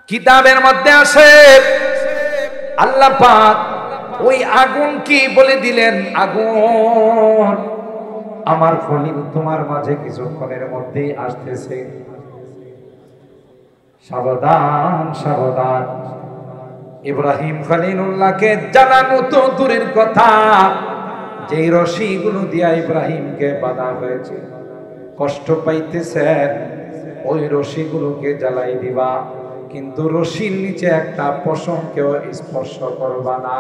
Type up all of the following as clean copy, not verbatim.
কিতাবের মধ্যে আছে আল্লাহ পাক ওই আগুন কি বলে দিলেন, আগুন আমার খলিল তোমার মাঝে কিছুক্ষণের মধ্যেই আসতেছে, সাবধান সাবধান। ইব্রাহিম খলিলুল্লাহকে জানানো তো দূরের কথা, যেই রশিগুলো দিয়া ইব্রাহিমকে বাঁধা হয়েছে, কষ্ট পাইতেছেন, ওই রশিগুলোকে জ্বালাই দিবা, কিন্তু রশির নিচে একটা পশমকেও স্পর্শ করবা না।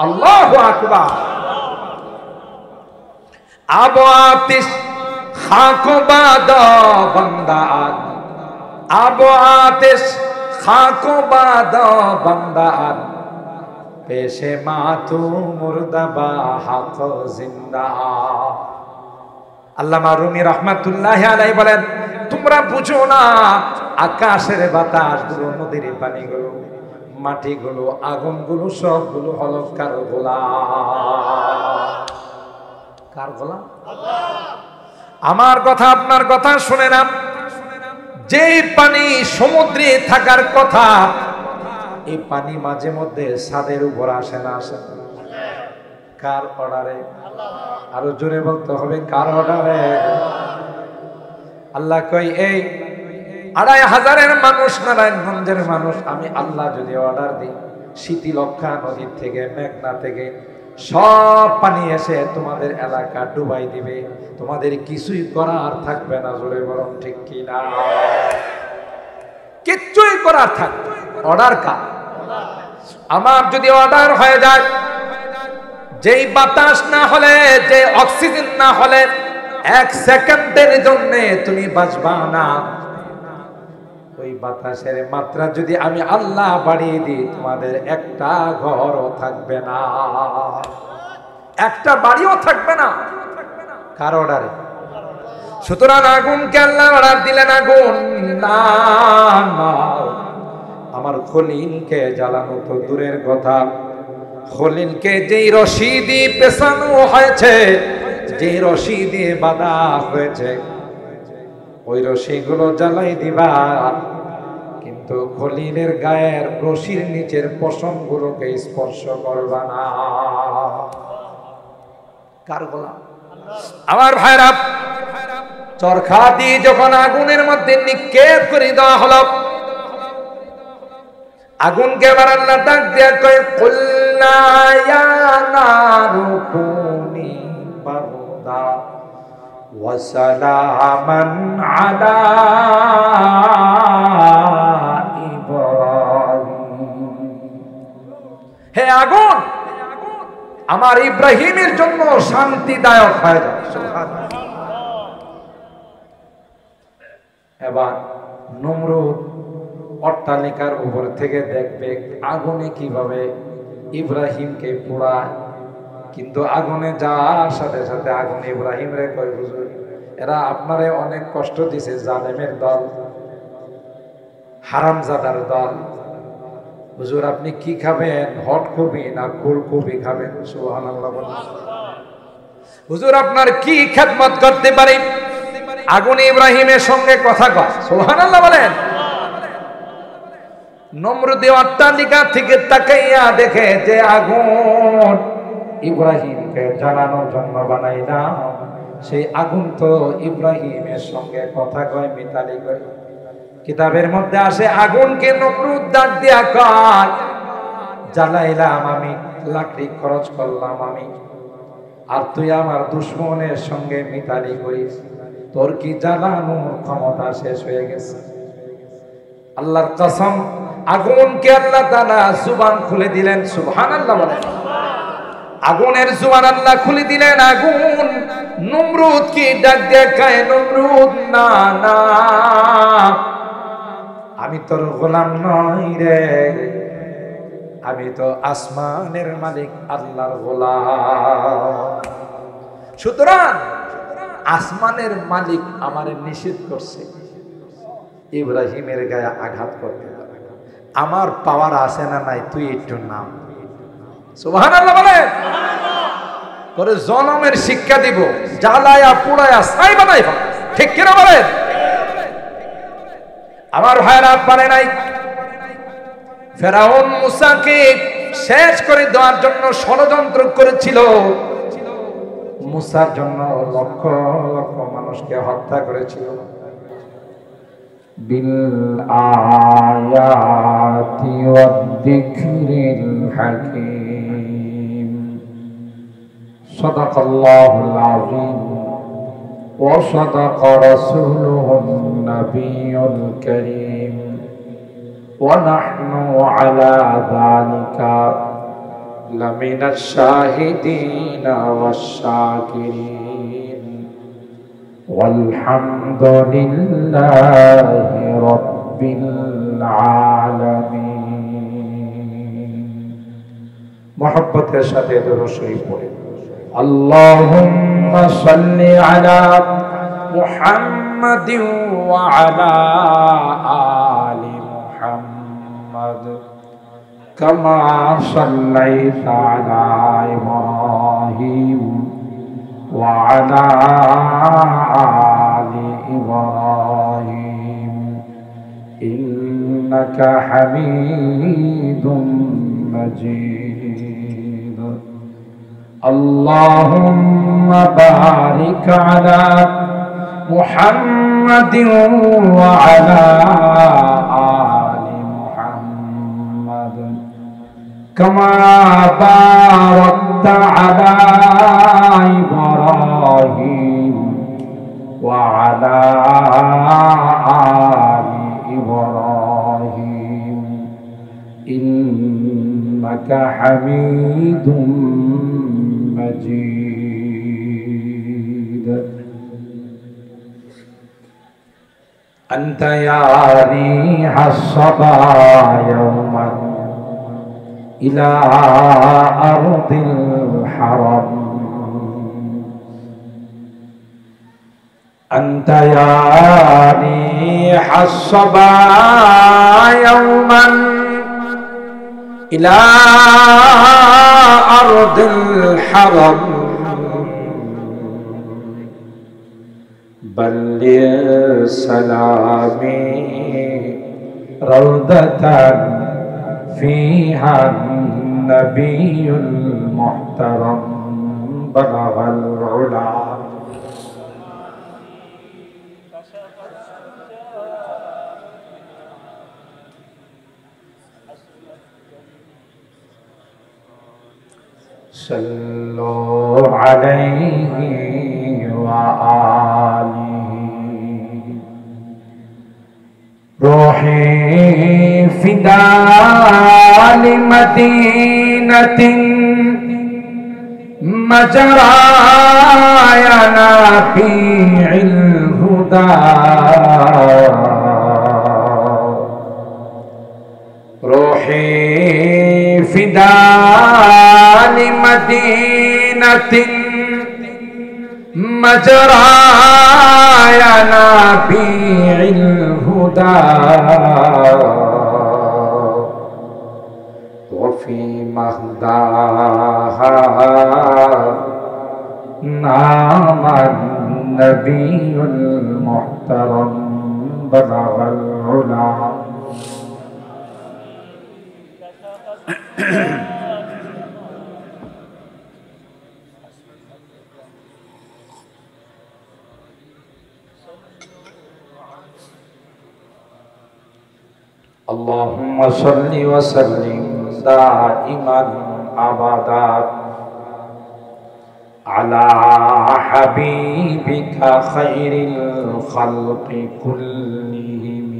আল্লাহু আকবার। আবু আতিশ খাকো বাদা বান্দা, আবু আতিশ খাকো বাদা বান্দা, পেশে মাতু মুর্দাবা হাক জিন্দা। আল্লামা রুমি রাহমাতুল্লাহি আলাইহি বলেন, তোমরা বুঝো না আকাশের বাতাসগুলো, নদীর পানিগুলো, মাটিগুলো, আগুনগুলো সবগুলো হলো কার গোলাম? কার গোলাম? আমার কথা আপনার কথা শুনে না, যেই পানি সমুদ্রে থাকার কথা, এই পানি মাঝে মধ্যে ছাদের উপর আসে না, আসে না? কার অর্ডারে? আরো জোরে বলতে হবে, কার অর্ডারে? আল্লাহ কই, এই ২৫০০-এর মানুষ, নারায়ণগঞ্জের মানুষ, আমি আল্লাহ যদি অর্ডার দিই, শীতিলক্ষা নদীর থেকে, মেঘনা থেকে সব পানি এসে তোমাদের এলাকা ডুবাই দিবে, তোমাদের কিছুই করার থাকবে না। জোরে বলুন ঠিক কি না? কিচ্ছুই করার থাকবে। অর্ডার কার? আমার যদি অর্ডার হয়ে যায়, যেই বাতাস না হলে, যে অক্সিজেন না হলে ১ সেকেন্ডের জন্য তুমি বাঁচবা না, ওই বাতাসের মাত্রা যদি আমি আল্লাহ বাড়িয়ে দিই, তোমাদের একটা ঘরও থাকবে না, একটা বাড়িও থাকবে না। কার অর্ডারে? সুতরাং আগুনকে আল্লাহ অর্ডার দিলেন, আগুন না, আমার খলিলকে জ্বালানো তো দূরের কথা, খলিলকে যেই রশি দিয়ে পেছানো হয়েছে, যে রশি দিয়ে বাঁধা হয়েছে, ওই রশিগুলো জ্বালাই দিবা, কিন্তু খলিলের গায়ের রশির নিচের পশমগুলোকে স্পর্শ করবা না। কার গোলাম? আমার ভাইরা, চরখা দিয়ে যখন আগুনের মধ্যে নিক্ষেপ করে দেওয়া হলো, আগুনকে আবার আল্লাহ ডাক দিয়া কয়, কুল্লা ইয়া নারু কুনি বারদা ওয়া সালামান আলা ইব্রাহিম। হে আগুন, আমার ইব্রাহিমের জন্য শান্তিদায়ক হয়ে যাও। সুবহানাল্লাহ। এবার নমরুদ অট্টালিকার উপর থেকে দেখবে আগুনে কিভাবে ইব্রাহিমকে পোড়ায়, কিন্তু আগুনে যাওয়ার সাথে সাথে আগুন ইব্রাহিম রে কয়, হুজুর এরা আপনারে অনেক কষ্ট দিছে, জালেমের দল, হারামজাদার দল, হুজুর আপনি কি খাবেন, হট কবি না কোল্ড কবি খাবেন? সুবহানাল্লাহ। হুজুর আপনার কি খেদমত করতে পারি? আগুন ইব্রাহিমের সঙ্গে কথা কয়। সুবহানাল্লাহ বলেন। নমরুদে অট্টালিকা থেকে তাকাইয়া দেখে যে আগুন ইব্রাহিমকে জ্বালানোর জন্য বানাইলাম, সেই আগুন তো ইব্রাহিমের সঙ্গে কথা কয়, মিতালি কয়। কিতাবের মধ্যে আসে, আগুনকে নমরুদ ডাক দিয়া কয়, জ্বালাইলাম আমি, লাকড়ি খরচ করলাম আমি, আর তুই আমার দুশমনের সঙ্গে মিতালি করিস, তোর কি জ্বালানোর ক্ষমতা শেষ হয়ে গেছে? আল্লাহর কসম, আগুনকে আল্লাহ তাআলা জুবান খুলে দিলেন। সুবহানাল্লাহ বলেন। আগুনের জুবান আল্লাহ খুলে দিলেন। আগুন নমরুদ কি ডাক দেখায়, নমরুদ না না, আমি তোর গোলাম নই রে, আমি তো আসমানের মালিক আল্লাহর গোলাম। সুতরাং আসমানের মালিক আমারে নিষেধ করছে ইব্রাহিমের গায়ে আঘাত করতে। আমার পাওয়ার আছে না নাই তুই একটু নাম। সুবহানাল্লাহ বলে। তোরে জনমের শিক্ষা দিব, জ্বালায়া পুড়ায়া ছাই বানাইবা, ঠিক কিনা বলেন? আমার ভাইরা পারে নাই। ফেরাউন মুসাকে শেষ করে দেওয়ার জন্য ষড়যন্ত্র করেছিল। মুসার জন্য লক্ষ লক্ষ মানুষকে হত্যা করেছিল। বিল আয়াতি ওয়াদ যিকরিল হাকীম। সাদাকাল্লাহুল আযীম ওয়া সাদাকা রাসূলুহুন নাবিয়্যুল কারীম ওয়া নাহনু আলা যালিকা লামিনাশ শাহিদিনা ওয়াশ শাকিরিন ওয়ালহামদুলিল্লাহি রাব্বিল আলামিন। মুহাব্বতের সাথে দরুদ শরীফ পড়ে আল্লাহুম্মা সাল্লি আলা মুহাম্মাদিন ওয়া আলা আলি মুহাম্মাদ কামা সাল্লাইতা আলা ইব্রাহিম ওয়া আলা আলি ইব্রাহিম ইন্নাকা হামিদুম মাজিদ। আল্লাহুম্মা বারিক আলা মুহাম্মাদিন ওয়া আলা আলি মুহাম্মাদ কামা বারাকতা আলা ইব্রাহিম ওয়া আলা আলি ইব্রাহিম ইন্নাকা হামিদুম مجيد। أنت يا ريح الصبا يوما إلى أرض الحرم، أنت يا ريح الصبا يوما إلى أرض الحرم، بلغ سلامي روضة فيها النبي المحترم بلغ العلا. صلوا عليه وآله. روحي فداء لمدينة مجرايا نبيع الهدى، روحي فداء لمدينة مجرايا نبيع الهدى، وفي مهداها نام النبي المحترم بلغ العلا. اللهم صل وسلم دائما أبدا على حبيبك خير الخلق كلهم.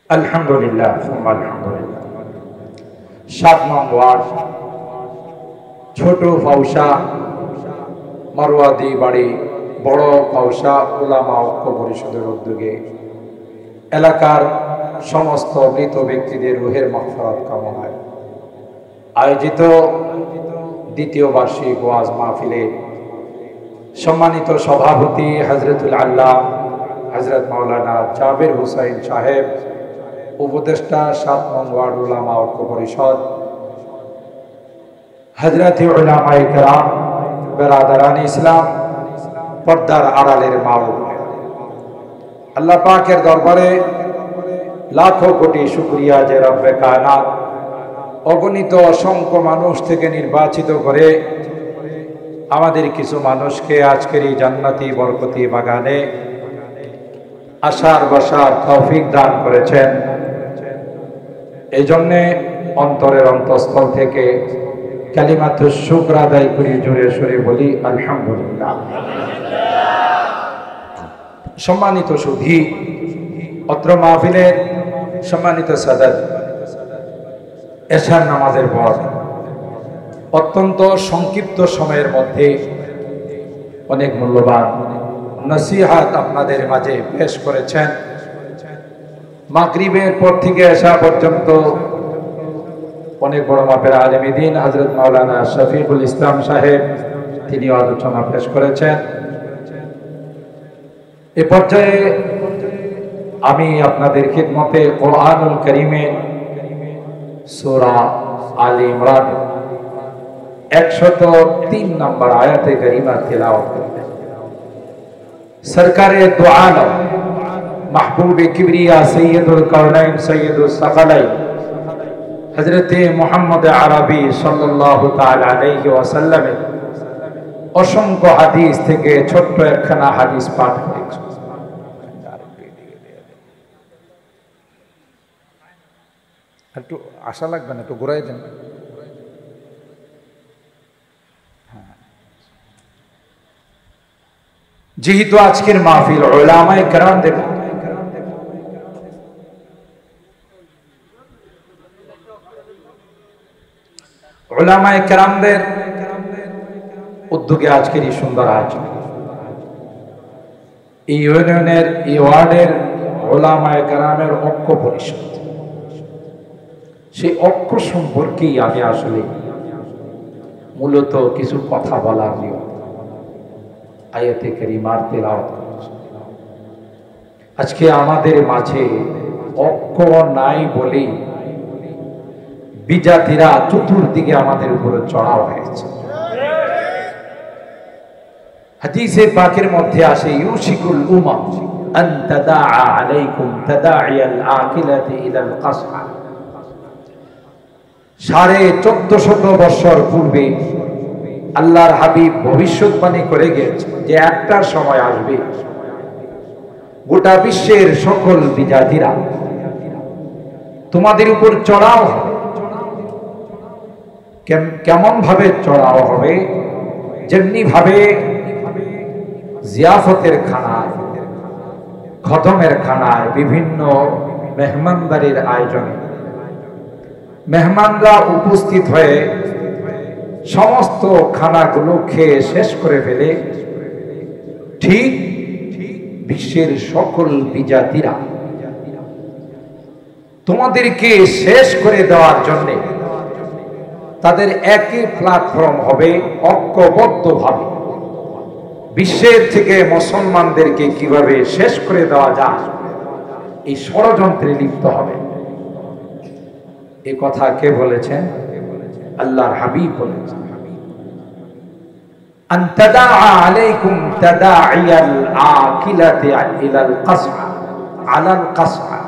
الحمد لله ثم الحمد لله. 7 নং ওয়ার্ড ছোট ফাউসা মারওয়াদি বাড়ি বড় ফাউসা উলামা ঐক্য পরিষদের উদ্যোগে এলাকার সমস্ত মৃত ব্যক্তিদের রুহের মাগফিরাত কামনায় আয়োজিত দ্বিতীয় বার্ষিক ওয়াজ মাহফিলে সম্মানিত সভাপতি হযরতুল আল্লাহ হযরত মাওলানা জাবের হুসাইন সাহেব, উপদেষ্টা 7 নং ওয়ার্ড উলামা ঐক্য পরিষদ, হযরত উলামায়ে কেরাম, বেরাদারান ইসলাম, পর্দার আড়ালের মা ও বোনেরা, আল্লাহ পাকের দরবারে লাখো কোটি শুকরিয়া যে রব্বে কায়নাত অগণিত অসংখ্য মানুষ থেকে নির্বাচিত করে আমাদের কিছু মানুষকে আজকের এই জান্নাতি বরকতি বাগানে আসার বসার তৌফিক দান করেছেন। এই জন্যে অন্তরের অন্তঃস্থল থেকে কালিমাতুশ শুকর আদায় করি, জোরে সোরে বলি আলহামদুলিল্লাহ। সম্মানিত সুধী, অত্র মাহফিলের সম্মানিত সাদাত, এশার নামাজের পর অত্যন্ত সংক্ষিপ্ত সময়ের মধ্যে অনেক মূল্যবান নসিহাত আপনাদের মাঝে পেশ করেছেন। মাগরিবের পর থেকে এশা পর্যন্ত অনেক বড় মাপের আলেম দ্বীন হযরত মাওলানা শফিকুল ইসলাম সাহেব তিনি আলোচনা পেশ করেছেন। এ পর্যায়ে আমি আপনাদের খিদমতে কোরআনুল কারীমের সূরা আলে ইমরান 103 নম্বর আয়াতে কারিমা তেলাওয়াত করব। সরকারে দু আলম মাহবুবে কিবরিয়া সৈয়দুল কাউনাইন সৈয়দুস সাকালাইন হযরতে মুহাম্মদ আরবি সাল্লাল্লাহু তাআলা আলাইহি ওয়াসাল্লামের অসংখ্য হাদিস থেকে ছোট্ট একখানা হাদিস পাঠ করেছি। একটু আশা লাগবে না, একটু ঘুরাই দেন। যেহেতু আজকের মাহফিল উলামায়ে কেরামদের উদ্যোগে আজকের এই সুন্দর আয়োজন, এই ইউনিয়নের এই ওয়ার্ডের উলামায়ে কেরামের ঐক্য পরিষদ, সেই ঐক্য সম্পর্কেই আমি আসলে মূলত কিছু কথা বলার নিয়ম আয়াতে কারিমার তেলাওয়াত করছি। আজকে আমাদের মাঝে ঐক্য নাই বলেই বিজাতিরা চতুর্দিকে আমাদের উপরে চড়াও হয়েছে। হাদিসে পাকের মধ্যে আসে ইউশিকুল উমাম আন তাদাআ আলাইকুম তাদাইয়াল আকিলাতি ইলাল কাসআ। 1450 বছর পূর্বে আল্লাহর হাবিব ভবিষ্যৎবাণী করে গেছেন যে একটার সময় আসবে গোটা বিশ্বের সকল বিজাতিরা তোমাদের উপর চড়াও হবে। কেমন ভাবে চড়াও হবে? যেমনি ভাবে জিয়াফতের খানায়, খতমের খানায়, বিভিন্ন মেহমানদারির আয়োজনে মেহমানরা উপস্থিত হয়ে সমস্ত খানাগুলো খেয়ে শেষ করে ফেলে, ঠিক বিশ্বের সকল বিজাতিরা তোমাদেরকে শেষ করে দেওয়ার জন্য তাদের একই প্ল্যাটফর্ম হবে, ঐক্যবদ্ধভাবে বিশ্বের থেকে মুসলমানদেরকে কিভাবে শেষ করে দেওয়া যায় এই ষড়যন্ত্রে লিপ্ত হবে। এই কথা কে বলেছেন? আল্লাহর হাবিব বলেছেন, আন তাদাআ আলাইকুম তাদাইয়াল আকিলাতি ইলাল কাসআ আলাল কাসআ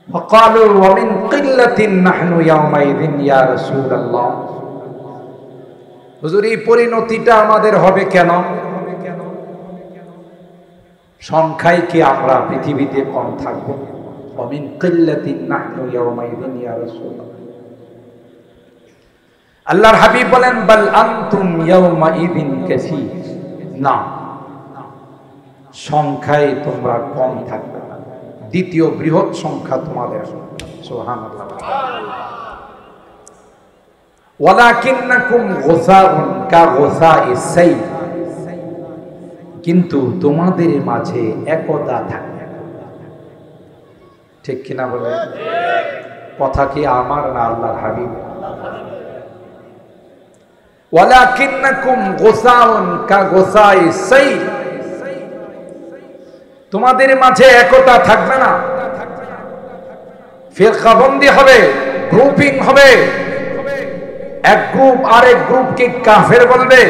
ফাকালু ওয়া মিন কিল্লাতিন নাহনু ইয়াওমাইযিন ইয়া রাসূলুল্লাহ। হুজুর, এই পরিণতিটা আমাদের হবে কেন? সংখ্যায় কি আমরা পৃথিবীতে কম থাকব? ওয়া মিন কিল্লাতিন নাহনু ইয়াওমাইযিন ইয়া রাসূলুল্লাহ। আল্লাহর হাবিব বলেন, বাল আনতুম ইয়াওমাইযিন কাসীর। না, সংখ্যায় তোমরা কম থাকবে না, দ্বিতীয় বৃহৎ সংখ্যা তোমাদের। সুবহানাল্লাহ। ওয়ালাকিন্নাকুম গুসাউন কাগুসাইস সাইল। কিন্তু তোমাদের মাঝে একতা থাকবে। ঠিক কিনা বলে? কথা কি আমার না আল্লাহর হাবিব? ওয়ালাকিন্নাকুম গুসাউন কাগুসাইস সাইল। তোমাদের মাঝে একতা থাকবে না, ফিরকাবন্দি হবে, গ্রুপিং হবে। এক গ্রুপ আরেক গ্রুপকে কাফের বলবে,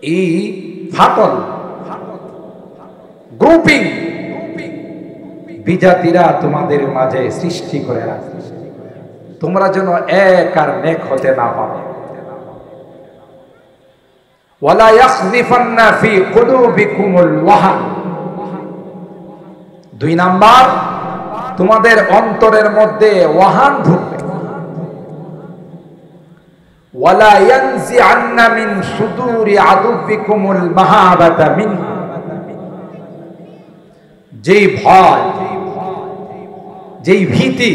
এই ফাটল গ্রুপিং বিজাতিরা তোমাদের মাঝে সৃষ্টি করে রাখে, তোমরা যেন এক আর নেক হতে না পারো। ওয়ালা ইয়াখযিফান্না ফি কুলুবিকুমুল ওয়াহান, 2 নাম্বার, তোমাদের অন্তরের মধ্যে ওয়াহান ঢুকবে। ওয়ালা ইয়ানজিআন্না মিন সুদুরি আদুবিকুমুল মাহাবাতা মিন, যেই ভয়, যেই ভীতি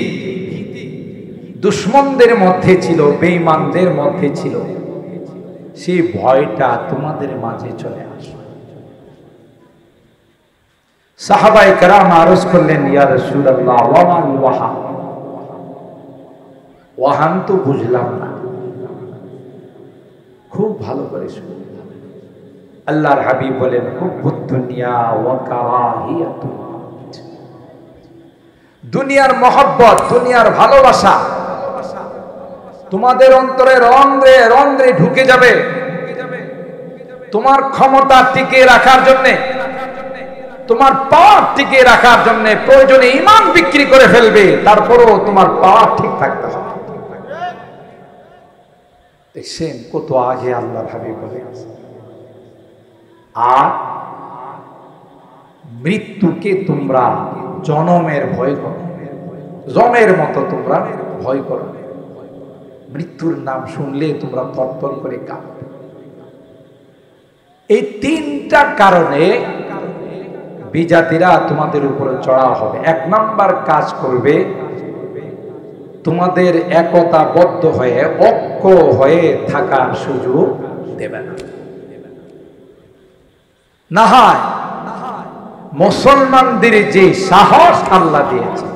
দুশমনদের মধ্যে ছিল, বেঈমানদের মধ্যে ছিল, সেই ভয়টা তোমাদের মাঝে চলে আসবে। সাহাবায়ে কেরাম আরজ করলেন, ইয়া রাসূলুল্লাহ ওয়া মাল ওয়াহান, ওয়াহান তো বুঝলাম না। খুব ভালো করে শুনুন, আল্লাহর হাবিব বলেন, হুব্বুদ দুনিয়া ওয়া কারাহিয়াতুল মাউত, দুনিয়ার মহব্বত, দুনিয়ার ভালোবাসা তোমাদের অন্তরে রন্ধ্রে রন্ধ্রে ঢুকে যাবে। তোমার ক্ষমতা টিকে রাখার জন্য, তোমার পাওয়ার টিকে রাখার জন্য প্রয়োজনে ঈমান বিক্রি করে ফেলবে, তারপরও তোমার পাওয়ার ঠিক থাকতে হবে। দেখছেন কত আগে আল্লাহর হাবিব বলে। আর মৃত্যুকে তোমরা জনমের ভয় করো, জমের মতো তোমরা ভয় করো। মৃত্যুর নাম শুনলে তোমরা তরতর করে কাঁপবে। এই 3টা কারণে বিজাতিরা তোমাদের উপরে চড়াও হবে। 1 নাম্বার কাজ করবে, তোমাদের একতাবদ্ধ হয়ে ঐক্য হয়ে থাকার সুযোগ দেবে না। না হয় মুসলমানদের যে সাহস আল্লাহ দিয়েছে,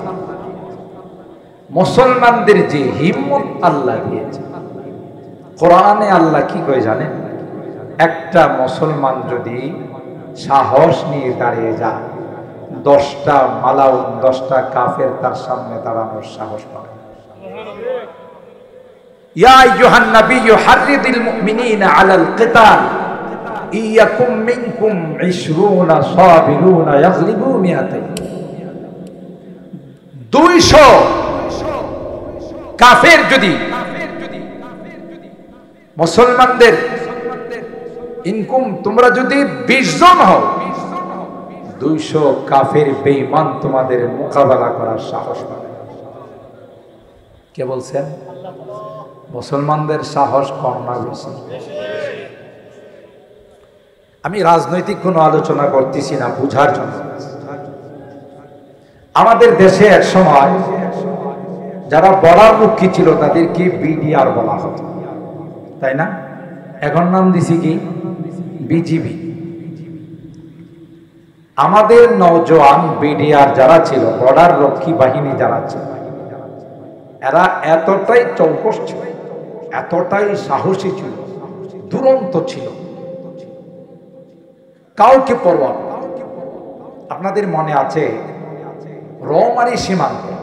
মুসলমানদের যে হিম্মত আল্লাহ দিয়েছে, কোরআনে আল্লাহ কি কয় জানেন? একটা মুসলমান যদি সাহস নিয়ে দাঁড়িয়ে যায়, 10টা মালাউন, 10টা কাফের তার সামনে দাঁড়ানোর সাহস পাবে। ইয়া আইয়ুহান নাবিয়্যু হাররিদিল মুমিনিনা আলাল কিতাল ইয়াকুম মিনকুম 20 সাবিরুনা ইয়াগলিবু মিয়াতাইন। 200 কাফের যদি মুসলমানদের, ইনকুম তোমরা যদি 20 জন হও, 200 কাফের বেঈমান তোমাদের মোকাবেলা করার সাহস পাবে। কে বলছেন? মুসলমানদের সাহস কম না বেশি? আমি রাজনৈতিক কোনো আলোচনা করতেছি না, বুঝার জন্য। আমাদের দেশে এক সময় যারা বর্ডারমুখী ছিল তাদেরকে বিডিআর বলা হতো, তাই না? এখন নাম দিছি কি? বিজিবি। আমাদের নওজোয়ান বিডিআর যারা ছিল, বর্ডার রক্ষী বাহিনী যারা ছিল, এরা এতটাই চৌকস ছিল, এতটাই সাহসী ছিল, দুরন্ত ছিল, কাউকে পরোয়া না। আপনাদের মনে আছে রৌমারী সীমান্তে,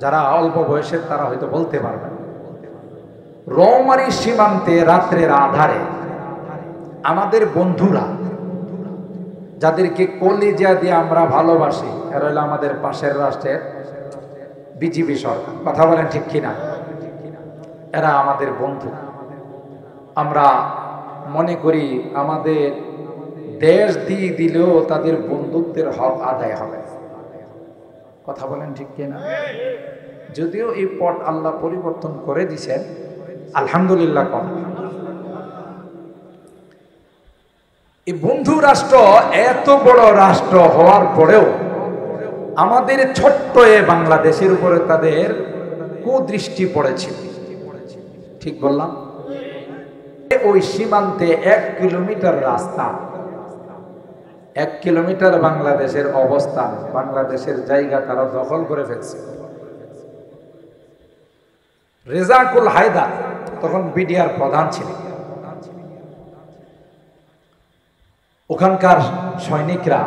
যারা অল্প বয়সের তারা হয়তো বলতে পারবেন, রৌমারী সীমান্তে রাত্রের আধারে আমাদের বন্ধুরা, যাদেরকে কলিজা দিয়ে আমরা ভালোবাসি, এরা হলো আমাদের পাশের রাষ্ট্রের বিজিবি সরকার। কথা বলেন ঠিক কিনা? এরা আমাদের বন্ধু। আমরা মনে করি আমাদের দেশ দিয়ে দিলেও তাদের বন্ধুত্বের হক আদায় হবে। কথা বলেন ঠিক কিনা? যদিও এই পট আল্লাহ পরিবর্তন করে দিছেন, আলহামদুলিল্লাহ। কম এই বন্ধু রাষ্ট্র, এত বড় রাষ্ট্র হওয়ার পরেও আমাদের ছোট্ট এ বাংলাদেশের উপরে তাদের কুদৃষ্টি পড়েছে। ঠিক বললাম? ওই সীমান্তে 1 কিলোমিটার রাস্তা, 1 কিলোমিটার বাংলাদেশের অবস্থান, বাংলাদেশের জায়গা তারা দখল করে ফেলছে। রেজাকুল হায়দার তখন বিডিআর প্রধান ছিলেন। ওখানকার সৈনিকরা,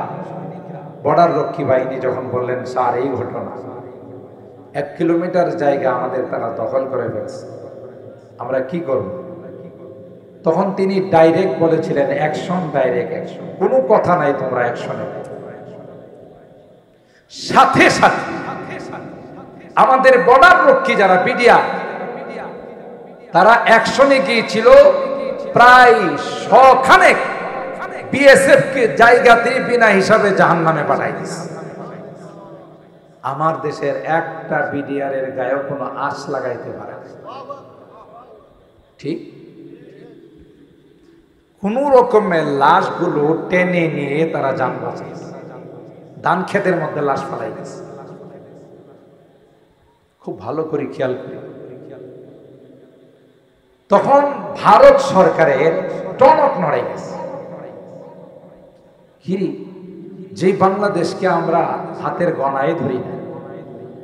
বর্ডার রক্ষী বাহিনী যখন বললেন, স্যার এই ঘটনা, 1 কিলোমিটার জায়গা আমাদের তারা দখল করে ফেলছে, আমরা কি করব? তখন তিনি ডাইরেক্ট বলেছিলেন, অ্যাকশন, ডাইরেক্ট অ্যাকশন, কোনো কথা নাই, তোমরা অ্যাকশনে। সাথে সাথে আমাদের বর্ডার রক্ষী যারা বিডিআর, তারা অ্যাকশনে গিয়েছিল, প্রায় 100 খানেক বিএসএফ কে জায়গাতে বিনা হিসাবে জাহান্নামে পাঠাই দিয়েছে। আমার দেশের একটা বিডিআর এর গায়ে কোনো আঁচ লাগাইতে পারে না। ঠিক কোন রকমের লাশগুলো টেনে নিয়ে তারা যান বাঁচাইছে, ধান ক্ষেতের মধ্যে লাশ ফেলাই দিয়েছে। খুব ভালো করে খেয়াল করি, তখন ভারত সরকারের টনক নড়াই গেছে। যে বাংলাদেশকে আমরা হাতের গণায় ধরি না,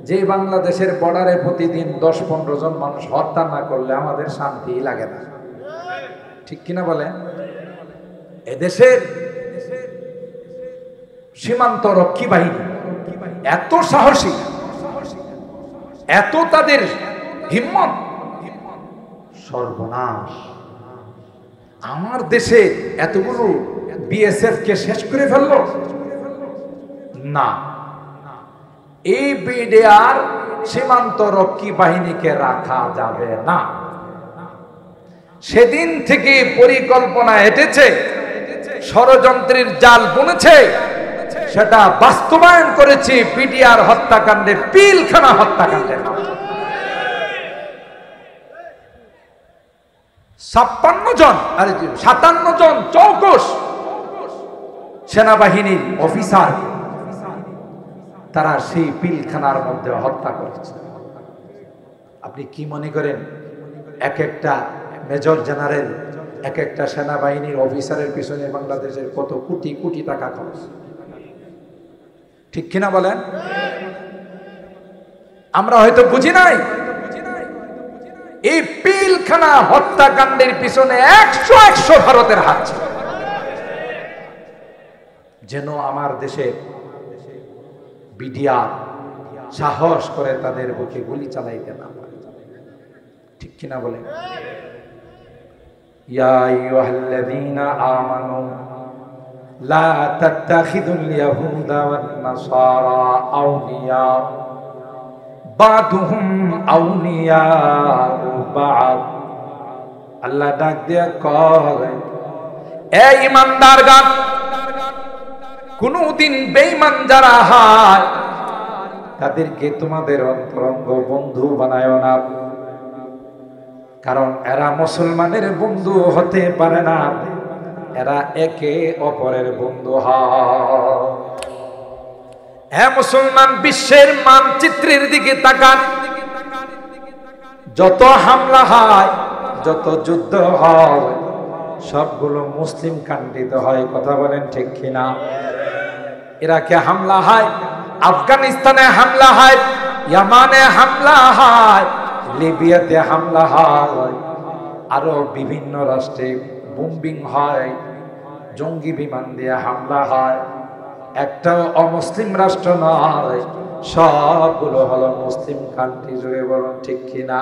যে বাংলাদেশের বর্ডারে প্রতিদিন 10-15 জন মানুষ হত্যা না করলে আমাদের শান্তি লাগে না, ঠিক কিনা বলেন? এদেশের সীমান্ত রক্ষী বাহিনী এত সাহসী, এত তাদের হিম্মত, সর্বনাশ। আমার দেশে এতগুলো বিএসএফ কে শেষ করে ফেললো না, এই বিডিআর সীমান্ত রক্ষী বাহিনীকে রাখা যাবে না। সেদিন থেকে পরিকল্পনা এঁটেছে, ষড়যন্ত্রের জাল বুনেছে, সেটা বাস্তবায়ন করেছে বিডিআর হত্যাকাণ্ডে, পিলখানা হত্যাকাণ্ডে। 57 জন, 57 জন চৌকস সেনাবাহিনীর অফিসার তারা সেই পিলখানার মধ্যে হত্যা করেছে। আপনি কি মনে করেন এক একটা মেজর জেনারেল, এক একটা সেনাবাহিনীর অফিসারের পিছনে বাংলাদেশের কত কোটি কোটি টাকা খরচ, ঠিক কিনা বলেন? আমরা হয়তো বুঝি নাই, এই পিলখানা হত্যাকাণ্ডের পিছনে 100 ভারতের হাত ছিল, যেন আমার দেশে বিডিআর সাহস করে তাদের বুকে গুলি চালাইতে না পারে, ঠিক কিনা বলেন? ইয়া আইয়ুহাল্লাযীনা আমানু লা তাত্তাখিযুল ইয়াহুদা ওয়ান নাসারা আউলিয়া বাদুহুম আউলিয়া বাদ। আল্লাহ ডাক দিয়া কয়, এ ঈমানদারগণ, কোনদিন বেঈমান যারা হয় তাদেরকে তোমাদের অন্তরঙ্গ বন্ধু বানায়ো না, কারণ এরা মুসলমানের বন্ধু হতে পারে না, এরা একে অপরের বন্ধু হয়। হ্যাঁ মুসলমান, বিশ্বের মানচিত্রের দিকে তাকান, যত হামলা হয়, যত যুদ্ধ হয়, সবগুলো মুসলিম কান্ট্রিতে হয়, কথা বলেন ঠিক কিনা? ইরাকে হামলা হয়, আফগানিস্তানে হামলা হয়, ইয়ামানে হামলা হয়, লিবিয়াতে হামলা হয়, আরো বিভিন্ন রাষ্ট্রে বোম্বিং হয়, জঙ্গি বিমান দিয়ে হামলা হয়। একটাও অমুসলিম রাষ্ট্র নয়, সবগুলো হলো মুসলিম কান্ট্রি, জুড়ে বলুন ঠিক কিনা?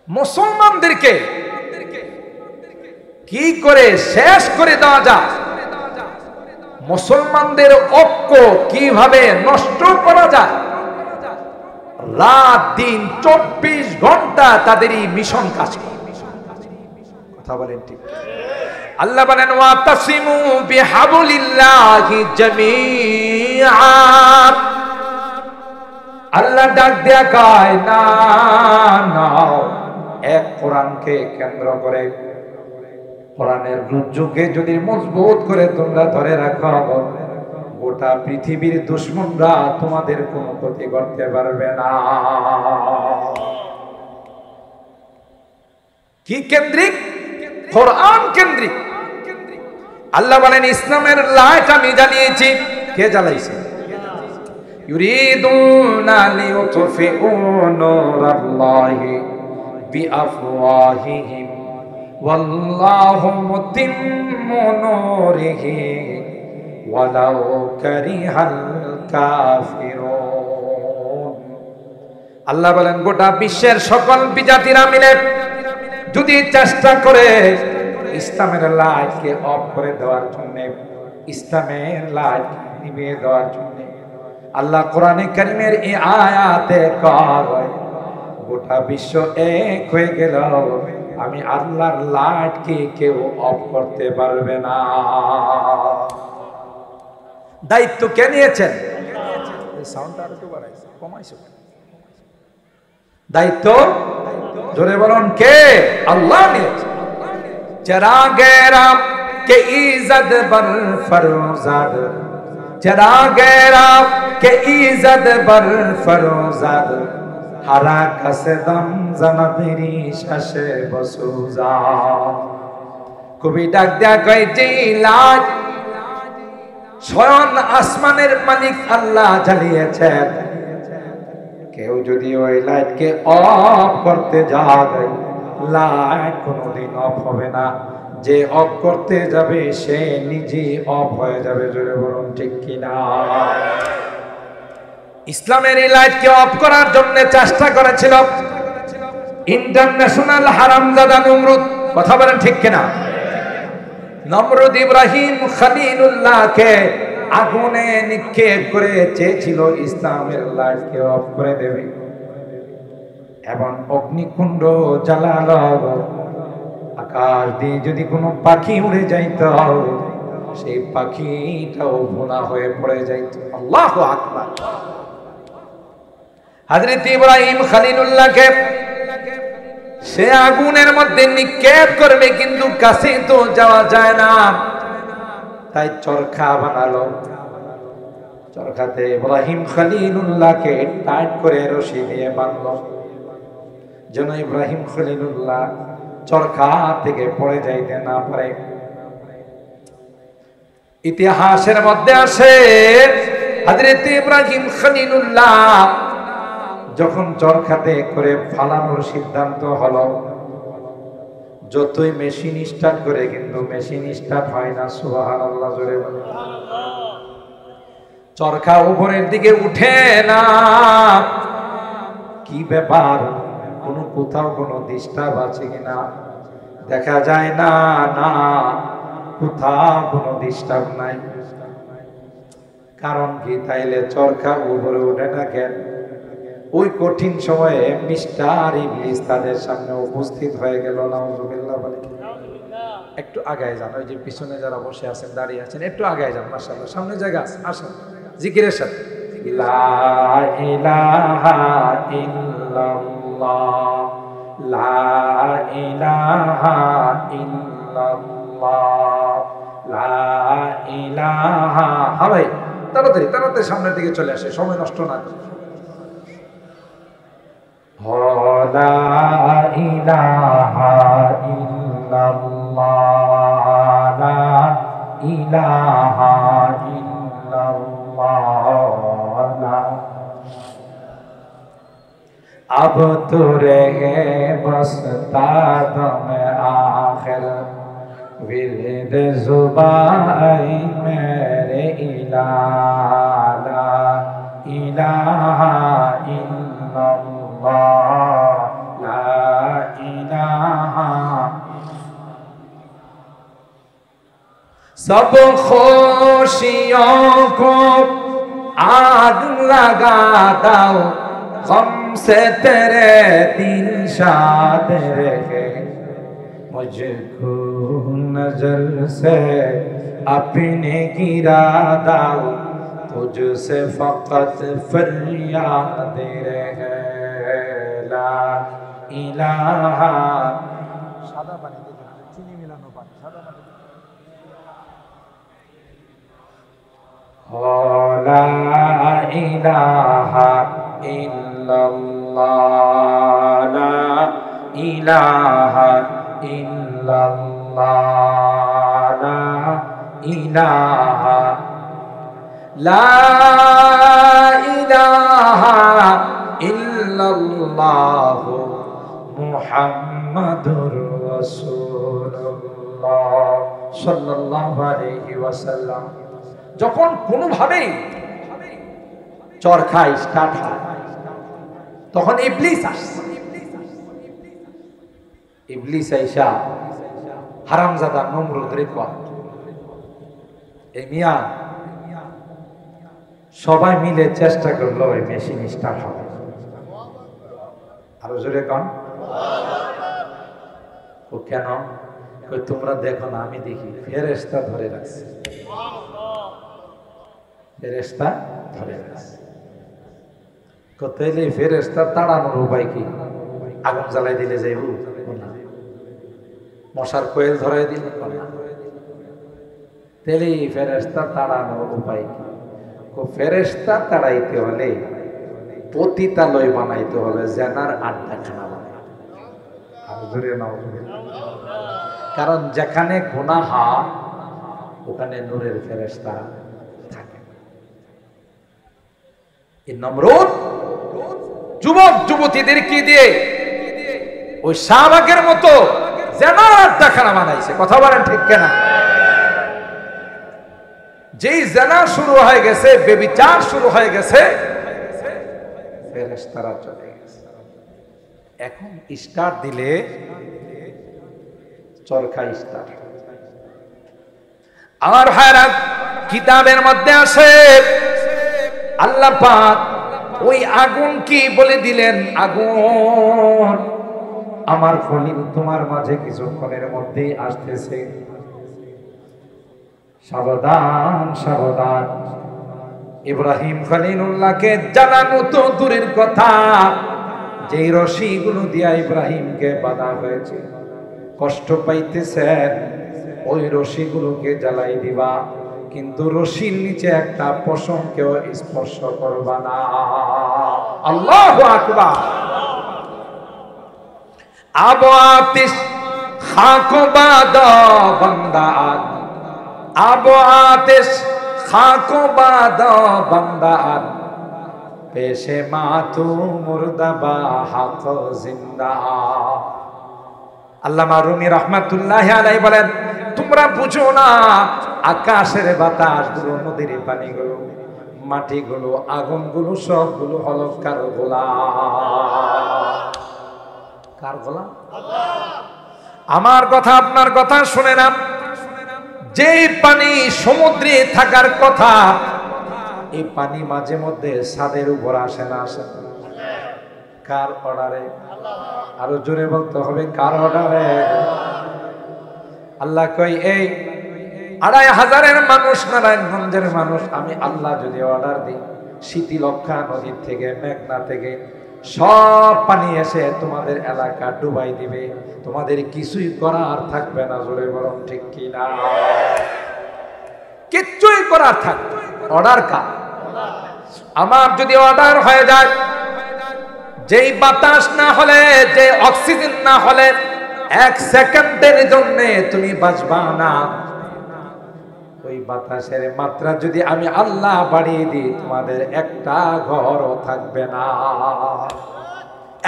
মুসলমানদেরকে কি করে শেষ করে দেওয়া যায়, মুসলমানদের ঐক্য কিভাবে নষ্ট করা যায়, রাত দিন 24 ঘন্টা তাদের এই মিশন কাজ করে, কথা বলেন ঠিক? আল্লাহ বলেন, ওয়াতাসিমু বিহাবলিল্লাহি জামিআ। আল্লাহ ডাক দেয়া কয়, না না, এক কোরআনকে কেন্দ্র করে, কোরআনের রজ্জুকে যদি মজবুত করে তোমরা ধরে রাখো, গোটা পৃথিবীর দুশমনরা তোমাদের কোনো ক্ষতি করতে পারবে না। কি কেন্দ্রিক? কোরআন কেন্দ্রিক। আল্লাহ বলেন, ইসলামের লাইট আমি জ্বালিয়েছি। কে জ্বালাইছে? ইউরিদুনা লিইউতফিউ নূরাল্লাহি বিআফওয়াহিহিম ওয়াল্লাহু মুতিম্মু নূরিহি ওয়ালাউ কারিহাল কাফিরুন। আল্লাহ বলেন, গোটা বিশ্বের সকল বিজাতিরা মিলে যদি চেষ্টা করে ইসলামের লাইটকে অফ করে দেওয়ার জন্য, ইসলামের লাইট নিভিয়ে দেওয়ার জন্য, আল্লাহ কোরআনে কারীমের এই আয়াতে কয় গোটা বিশ্ব এক হয়ে গেল, আমি আল্লাহর লাইটকে কেউ অফ করতে পারবে না। দায়িত্ব কে নিয়েছেন? সাউন্ডটা আরো একটু বাড়াইছে, কমাইছে। দায়িত্ব জোরে বলুন কে? আল্লাহ নিয়েছেন। চিরাগেরা কে ইজ্জত বর ফরজাদ, চিরাগেরা কে ইজ্জত বর ফরজাদ, হারা কাসদম জানাতেরি শাসে বসুজা। কবি ডাক দেয়া কয় যে লাট স্বয়ং আসমানের মালিক আল্লাহ জ্বালিয়েছেন, কেউ যদি ওই লাইটকে অফ করতে যায়, লাইট কোনোদিন অফ হবে না। যে অফ করতে যাবে সে নিজে অফ হয়ে যাবে। জোরে বলুন ঠিক কিনা? ইসলামের এই লাইটকে অফ করার জন্য চেষ্টা করেছিল ইন্টারন্যাশনাল হারামজাদা নমরুদ। কথা বলেন ঠিক কিনা? নমরুদ ইব্রাহিম খলিলুল্লাহকে আগুনে নিক্ষেপ করে চেয়েছিল ইসলামের লাইটকে অফ করে দেবে, এবং অগ্নিকুণ্ড জ্বালালো। আকাশ দিয়ে যদি কোনো পাখি উড়ে যাইত, সেই পাখিটাও ভুনা হয়ে পড়ে যাইত। আল্লাহু আকবার। হযরত ইব্রাহিম খলিলুল্লাহকে সে আগুনের মধ্যে নিক্ষেপ করবে, কিন্তু কাছে তো যাওয়া যায় না, তাই চরখা বানালো। চরখাতে ইব্রাহিম খলিলুল্লাহকে টাইট করে রশি দিয়ে বাঁধলো, যেন ইব্রাহিম খলিলুল্লাহ চরখা থেকে পড়ে যাইতে না পারে। ইতিহাসের মধ্যে আসে হযরত ইব্রাহিম খলিলুল্লাহ যখন চরখাতে করে ফালানোর সিদ্ধান্ত হলো, যতই মেশিন স্টার্ট করে কিন্তু মেশিন স্টার্ট হয় না। সুবহানাল্লাহ জোরে বলেন। চরখা উপরের দিকে উঠে না। কি ব্যাপার? কোনো কোথাও কোনো ডিস্টার্ব আছে কিনা দেখা যায় না। না, কোথাও কোনো ডিস্টার্ব নাই। কারণ কি? তাইলে চরখা উপরে উঠে না কেন? ওই কঠিন সময়ে মিস্টার ইবলিস তাদের সামনে উপস্থিত হয়ে গেল। নাউজুবিল্লাহ বলে। একটু আগায় যান, ওই যে পিছনে যারা বসে আছেন, দাঁড়িয়ে আছেন, একটু আগায় যান। মাশাআল্লাহ, সামনে জায়গা আছে, আসেন জিকিরের সাথে। লা ইলাহা ইল্লাল্লাহ, লা ইলাহা ইল্লাল্লাহ, লা ইলাহা। হ্যাঁ ভাই, তাড়াতাড়ি তাড়াতাড়ি সামনের দিকে চলে আসে, সময় নষ্ট না করে। লা ইলাহা ইল্লাল্লাহ, লা ইলাহা ইল্লাল্লাহ। अब तो रहे बस तादम आखिर, विरद जुबाई मेरे इलाहा, ला इलाहा इल्लल्लाह, ला इलाहा। सब खुशियों को आग लगा दाओ, गम से तेरे दिल शाद रहे, मुझको नजर से अपने गिरा दाओ, तुझसे फकत फरियाद रहे, ला इलाहा। सादा पानी दे, चीनी मिलानो पानी, सादा पानी। ला इलाहा इल्लल्लाह, ला इलाहा इल्लल्लाह, ला इलाहा, ला इलाहा इल्लल्लाह, मुहम्मदुर রাসূলুল্লাহ সাল্লাল্লাহু আলাইহি ওয়াসাল্লাম। যখন কোনোভাবেই চরখা স্টার্ট হয়, তখন ইবলিস আসে। ইবলিস আইসা হারামজাদা নমরুদরে কয়, এই মিয়া সবাই মিলে চেষ্টা করলো ওই মেশিন স্টার্ট হবে। আরো জোরে কন। ও কেন? তোমরা দেখো না, আমি দেখি। ফেরেশতা ধরে রাখছে, ফেরেশতা ধরে রাখছে। তাইলে ফেরেশতা তাড়ানোর উপায় কি? আগুন জ্বালাই দিলে যাইব না, মশার কোয়েল ধরাই দিলে না, তাইলে ফেরেশতা তাড়ানোর উপায় কি? ফেরেশতা তাড়াইতে হলে পতিতালয় বানাইতে হবে, জেনার আড্ডাখানা বানাইতে। কারণ যেখানে গুনাহ ওখানে নূরের ফেরেশতা থাকে। এই নমরুদ যুবক যুবতীদের কি দিয়ে ওই শাহবাগের মতো জেনার আড্ডাখানা বানাইছে। কথা বলেন ঠিক কিনা? যেই জেনা শুরু হয়ে গেছে, বেবিচার শুরু হয়ে গেছে, ফেরেশতারা চলে গেছে। এখন স্টার্ট দিলে চরকা স্টার্ট। আমার ভাইরা, কিতাবের মধ্যে আসে আল্লাহ পাক ওই আগুন কি বলে দিলেন, আগুন আমার খলিল তোমার মাঝে কিছুক্ষণের মধ্যেই আসতেছে, সাবধান সাবধান। ইব্রাহিম খলিলুল্লাহকে জানানো তো দূরের কথা, যেই রশিগুলো দিয়া ইব্রাহিমকে বাঁধা হয়েছে, কষ্ট পাইতেছেন, ওই রশিগুলোকে জ্বালাই দিবা, কিন্তু রশির নিচে একটা পশমকেও স্পর্শ করবা না। আল্লাহু আকবার। আবু আতিশ খাকো বাদা বান্দা, আবু আতিশ খাকো বাদা বান্দা, পেশে মাতু মুর্দাবা হাক জিন্দা। আল্লামা রুমি রহমাতুল্লাহি আলাইহি বলেন, তোমরা বুঝো না, আকাশের বাতাসগুলো, নদীর পানিগুলো, মাটিগুলো, আগুনগুলো সবগুলো হলো কার গোলাম। কার গোলাম? আমার কথা আপনার কথা শুনে না। যেই পানি সমুদ্রে থাকার কথা, এই পানি মাঝে মধ্যে ছাদের উপর আসে না? আসে। কার অর্ডারে? আরো জোরে বলতে হবে, কার অর্ডারে? আল্লাহ কই, এই ২৫০০-এর মানুষ, নারায়ণগঞ্জের মানুষ, আমি আল্লাহ যদি অর্ডার দিই, শীতিলক্ষা নদীর থেকে, মেঘনা থেকে সব পানি এসে তোমাদের এলাকা ডুবাই দিবে, তোমাদের কিছুই করার থাকবে না। জোরে বরং ঠিক কিনা? কিচ্ছুই করার থাকবে। অর্ডার কার? আমার যদি অর্ডার হয়ে যায়, যেই বাতাস না হলে, যে অক্সিজেন না হলে 1 সেকেন্ডের জন্য তুমি বাঁচবা না। ওই বাতাসের মাত্রা যদি আমি আল্লাহ বাড়িয়ে দিই, তোমাদের একটা ঘরও থাকবে না,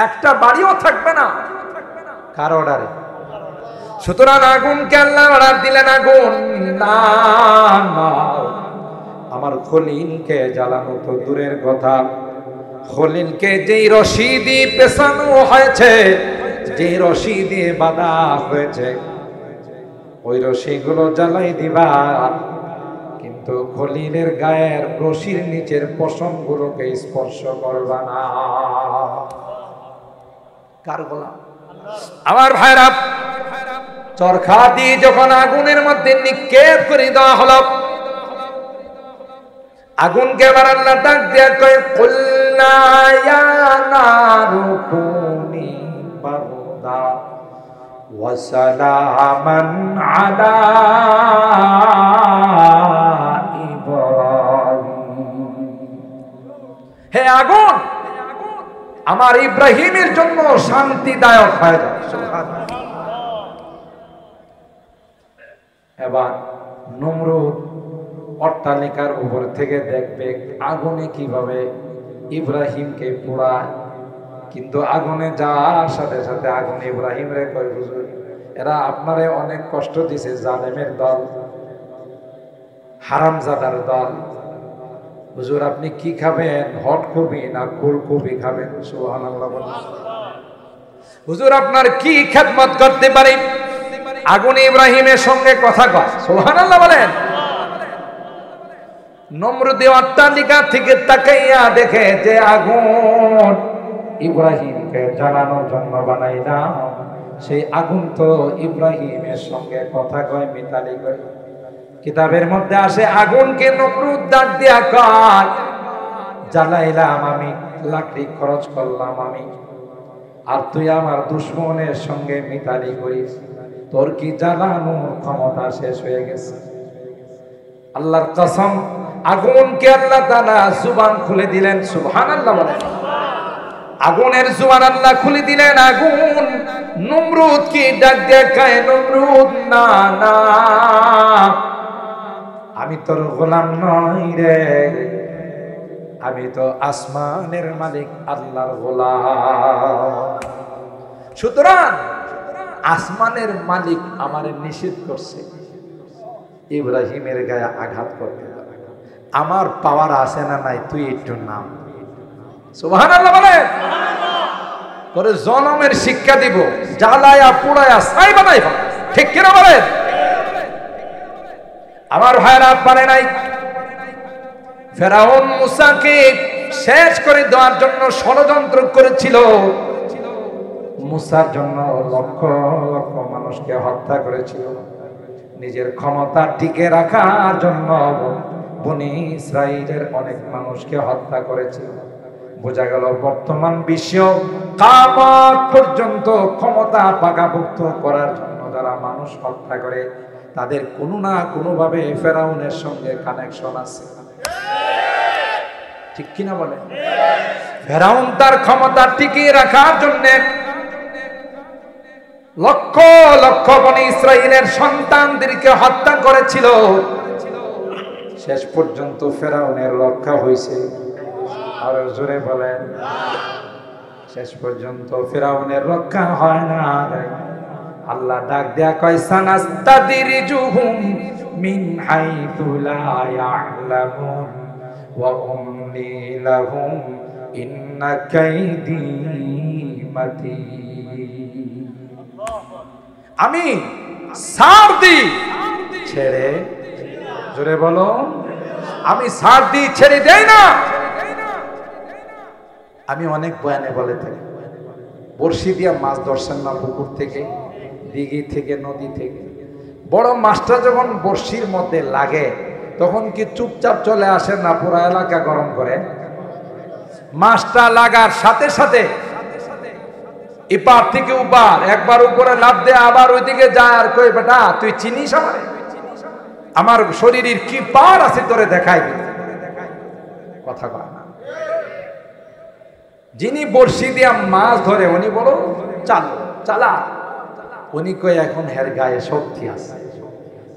একটা বাড়িও থাকবে না। কার অর্ডারে? সুতরাং আগুনকে আল্লাহ অর্ডার দিলেন, আগুন না, আমার খলিলকে জ্বালানো তো দূরের কথা, খলিলকে যেই রশি দিয়ে পেছানো হয়েছে, যে রশি দিয়ে বাঁধা হয়েছে, ওই রশিগুলো জ্বালাই দিবা, কিন্তু খলিলের গায়ের রশির নিচের পশমগুলোকে স্পর্শ করবা না। কার গোলাম? আমার ভাইরা, চরখা দিয়ে যখন আগুনের মধ্যে নিক্ষেপ করে দেওয়া হলো, আগুনকে আবার আল্লাহ ডাক দিয়া কয়, কুল্লা ইয়া নারু কুনি বারদা ওয়া সালামান আলা ইব্রাহিম। হে আগুন, আমার ইব্রাহিমের জন্য শান্তিদায়ক হয়ে যাও। সুবহানাল্লাহ। এবার নমরুদ অট্টালিকার উপর থেকে দেখবে আগুনে কিভাবে ইব্রাহিমকে পোড়ায়, কিন্তু আগুনে যাওয়ার সাথে সাথে আগুন ইব্রাহিম রে কয়, হুজুর এরা আপনারে অনেক কষ্ট দিছে, জালেমের দল, হারামজাদার দল, হুজুর আপনি কি খাবেন, হট কবি না ফুলকপি খাবেন? সুবহানাল্লাহ। হুজুর আপনার কি খেদমত করতে পারি? আগুন ইব্রাহিমের সঙ্গে কথা কয়, সুবহানাল্লাহ বলেন। নমরুদ অট্টালিকা থেকে তাকাইয়া দেখে যে আগুন ইব্রাহিমকে জ্বালানোর জন্য বানাইলাম, সেই আগুন তো ইব্রাহিমের সঙ্গে কথা কয়, মিতালি কয়। কিতাবের মধ্যে আসে আগুনকে নমরুদ ডাক দিয়া কয়, জ্বালাইলাম আমি, লাকড়ি খরচ করলাম আমি, আর তুই আমার দুশমনের সঙ্গে মিতালি করিস, তোর কি জ্বালানোর ক্ষমতা শেষ হয়ে গেছে? আল্লাহর কসম, আগুনকে আল্লাহ তাআলা জুবান খুলে দিলেন, সুবহানাল্লাহ বলেন। আগুনের জুবান আল্লাহ খুলে দিলেন। আগুন নমরুদ কি ডাক দিয়ে কয়, নমরুদ না না, আমি তোর গোলাম নই রে, আমি তো আসমানের মালিক আল্লাহর গোলাম। সুতরাং আসমানের মালিক আমারে নিষেধ করছে ইব্রাহিমের গায়ে আঘাত করতে। আমার পাওয়ার আছে না নাই তুই একটু নাম, সুবহানাল্লাহ বলে। তোরে জনমের শিক্ষা দিব, জ্বালায়া পুড়ায়া ছাই বানাই, ঠিক কিনা বলেন? আমার ভাইরা পারে নাই, ফেরাউন মুসাকে শেষ করে দেওয়ার জন্য ষড়যন্ত্র করেছিল। মুসার জন্য লক্ষ লক্ষ মানুষকে হত্যা করেছিল। নিজের ক্ষমতা টিকে রাখার জন্য বনি ইসরাইলের অনেক মানুষকে হত্যা করেছিল। বোঝা গেল বর্তমান বিশ্ব কিয়ামত পর্যন্ত ক্ষমতা পাকাপোক্ত করার জন্য যারা মানুষ হত্যা করে, তাদের কোনো না কোনো ভাবে ফেরাউনের সঙ্গে কানেকশন আছে, ঠিক কিনা বলে? ফেরাউন তার ক্ষমতা টিকিয়ে রাখার জন্য লক্ষ লক্ষ বনি ইসরাইলের সন্তানদেরকে হত্যা করেছিল। শেষ পর্যন্ত ফেরাউনের রক্ষা হয়েছে। আর জোরে বলেন, শেষ পর্যন্ত ফেরাউনের রক্ষা হয় না। আল্লাহ ডাক দেয়া কয়, সানাস্তাদরিজুহুম মিন হাইতু লা ইয়ালামুন ওয়া উমলি লাহুম ইন্না কাইদি মাতীন। আমি ছাড় দিই ছেড়ে, জোরে বলো, আমি ছাড় দিই ছেড়ে দেই না। আমি অনেক বয়ানে বলে থাকি, বড়শি দিয়া মাছ ধরছেন না পুকুর থেকে, দিঘি থেকে, নদী থেকে, বড় মাছটা যখন বড়শির মধ্যে লাগে তখন কি চুপচাপ চলে আসে না পুরা এলাকা গরম করে? মাছটা লাগার সাথে সাথে এপার থেকে উপার, একবার উপরে লাফ দেয়, আবার ওইদিকে যায়, আর কই বেটা তুই চিনিস আমারে? আমার শরীরের কি পার আছে তোরে দেখাই দিই। কথা কয় না। যিনি বড়শি দিয়া মাছ ধরে উনি বলো চালো চালা, উনি কই এখন হের গায়ে শক্তি আছে,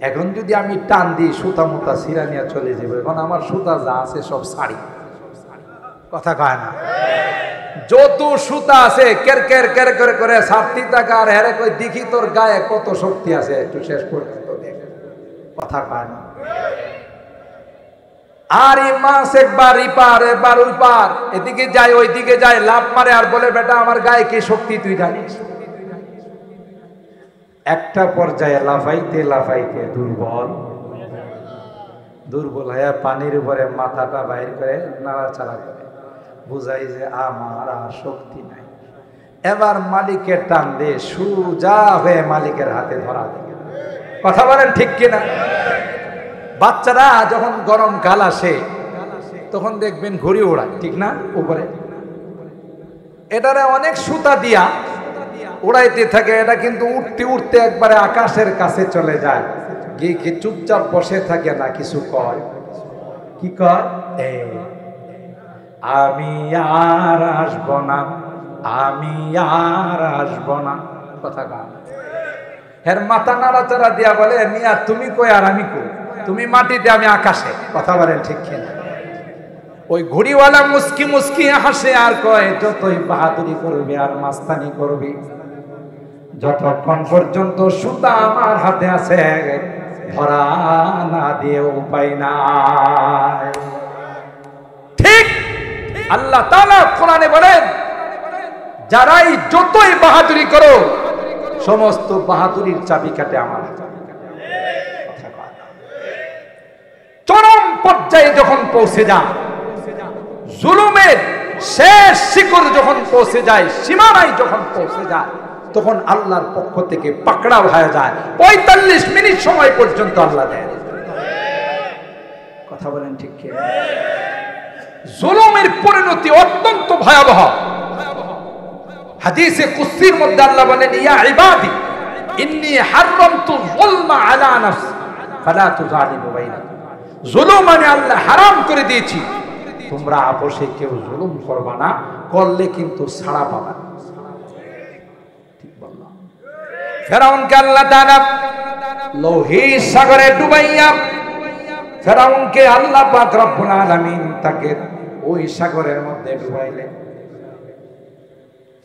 এখন যদি আমি টান দিই সুতা মুতা সিরা নিয়ে চলে যাবে, এখন আমার সুতা যা আছে সব ছাড়ি। কথা কয় না। যত সুতা আছে কের কের কের করে করে ছাড়তি টাকা, আর হেরে কই দেখি তোর গায়ে কত শক্তি আছে, একটু শেষ পর্যন্ত দেখ। কথা কয় না। আর এই মাছ একবার ইপার একবার ওই পার, এদিকে যায় ওইদিকে যায়, লাফ মারে আর বলে বেটা আমার গায়ে কি শক্তি তুই জানিস? একটা পর্যায়ে লাফাইতে লাফাইতে দুর্বল দুর্বল হয়ে পানির উপরে মাথাটা বাইর করে নাড়াচাড়া করে, বুঝাই যে আমার আর শক্তি নাই। এবার মালিকের টান দিয়ে সুজা হয়ে মালিকের হাতে ধরা দেয়। কথা বলেন ঠিক কিনা? বাচ্চারা যখন গরমকাল আসে তখন দেখবেন ঘুড়ি ওড়ায়, ঠিক না? উপরে এটারে অনেক সুতা দিয়া উড়াইতে থাকে, এটা কিন্তু উঠতে উঠতে একবারে আকাশের কাছে চলে যায়, গিয়ে কি চুপচাপ বসে থাকে না, কিছু কয়। কি কয়? আমি আর আসব না, আমি আর আসব না। কথা কয়। হের মাথা নাড়াচাড়া দিয়া বলে, মিয়া তুমি কই আর আমি কই? তুমি মাটিতে, আমি আকাশে। কথা বলেন ঠিক কিনা? ওই ঘুড়িওয়ালা মুস্কি মুস্কি হাসে আর কয়, যতই বাহাদুরি করবে আর মাস্তানি করবে, যতক্ষণ পর্যন্ত সুতা আমার হাতে আছে ধরা না দিয়ে উপায় নাই। ঠিক আল্লাহ তাআলা কোরআনে বলেন, যারাই যতই বাহাদুরি করো, সমস্ত বাহাদুরির চাবিকাঠি আমার। চরম পর্যায়ে যখন পৌঁছে যায়, জুলুমের শেষ শিখর যখন পৌঁছে যায়, সীমানায় যখন পৌঁছে যায়, তখন আল্লাহর পক্ষ থেকে পাকড়াও হয়ে যায়। 45 মিনিট সময় পর্যন্ত আল্লাহ দেয়। কথা বলেন ঠিক কি? জুলুমের পরিণতি অত্যন্ত ভয়াবহ। হাদিসে কুদসির মধ্যে আল্লাহ বলেন, ইয়া ইবাদি ইন্নী হারামতু যুলমা আলা নাফসি ফালা তুযালিমু বাইনাকুম। জুলুম আমি আল্লাহ হারাম করে দিয়েছি, তোমরা আপোষে কেউ জুলুম করবা না, করলে কিন্তু ছাড়া পাবা না। ঠিক বললাম? ফেরাউনকে আল্লাহ তাআলা লোহিত সাগরে ডুবাইয়া, ফেরাউনকে আল্লাহ পাক রব্বুল আলামিন তাকে ওই সাগরের মধ্যে ডুবাইলেন।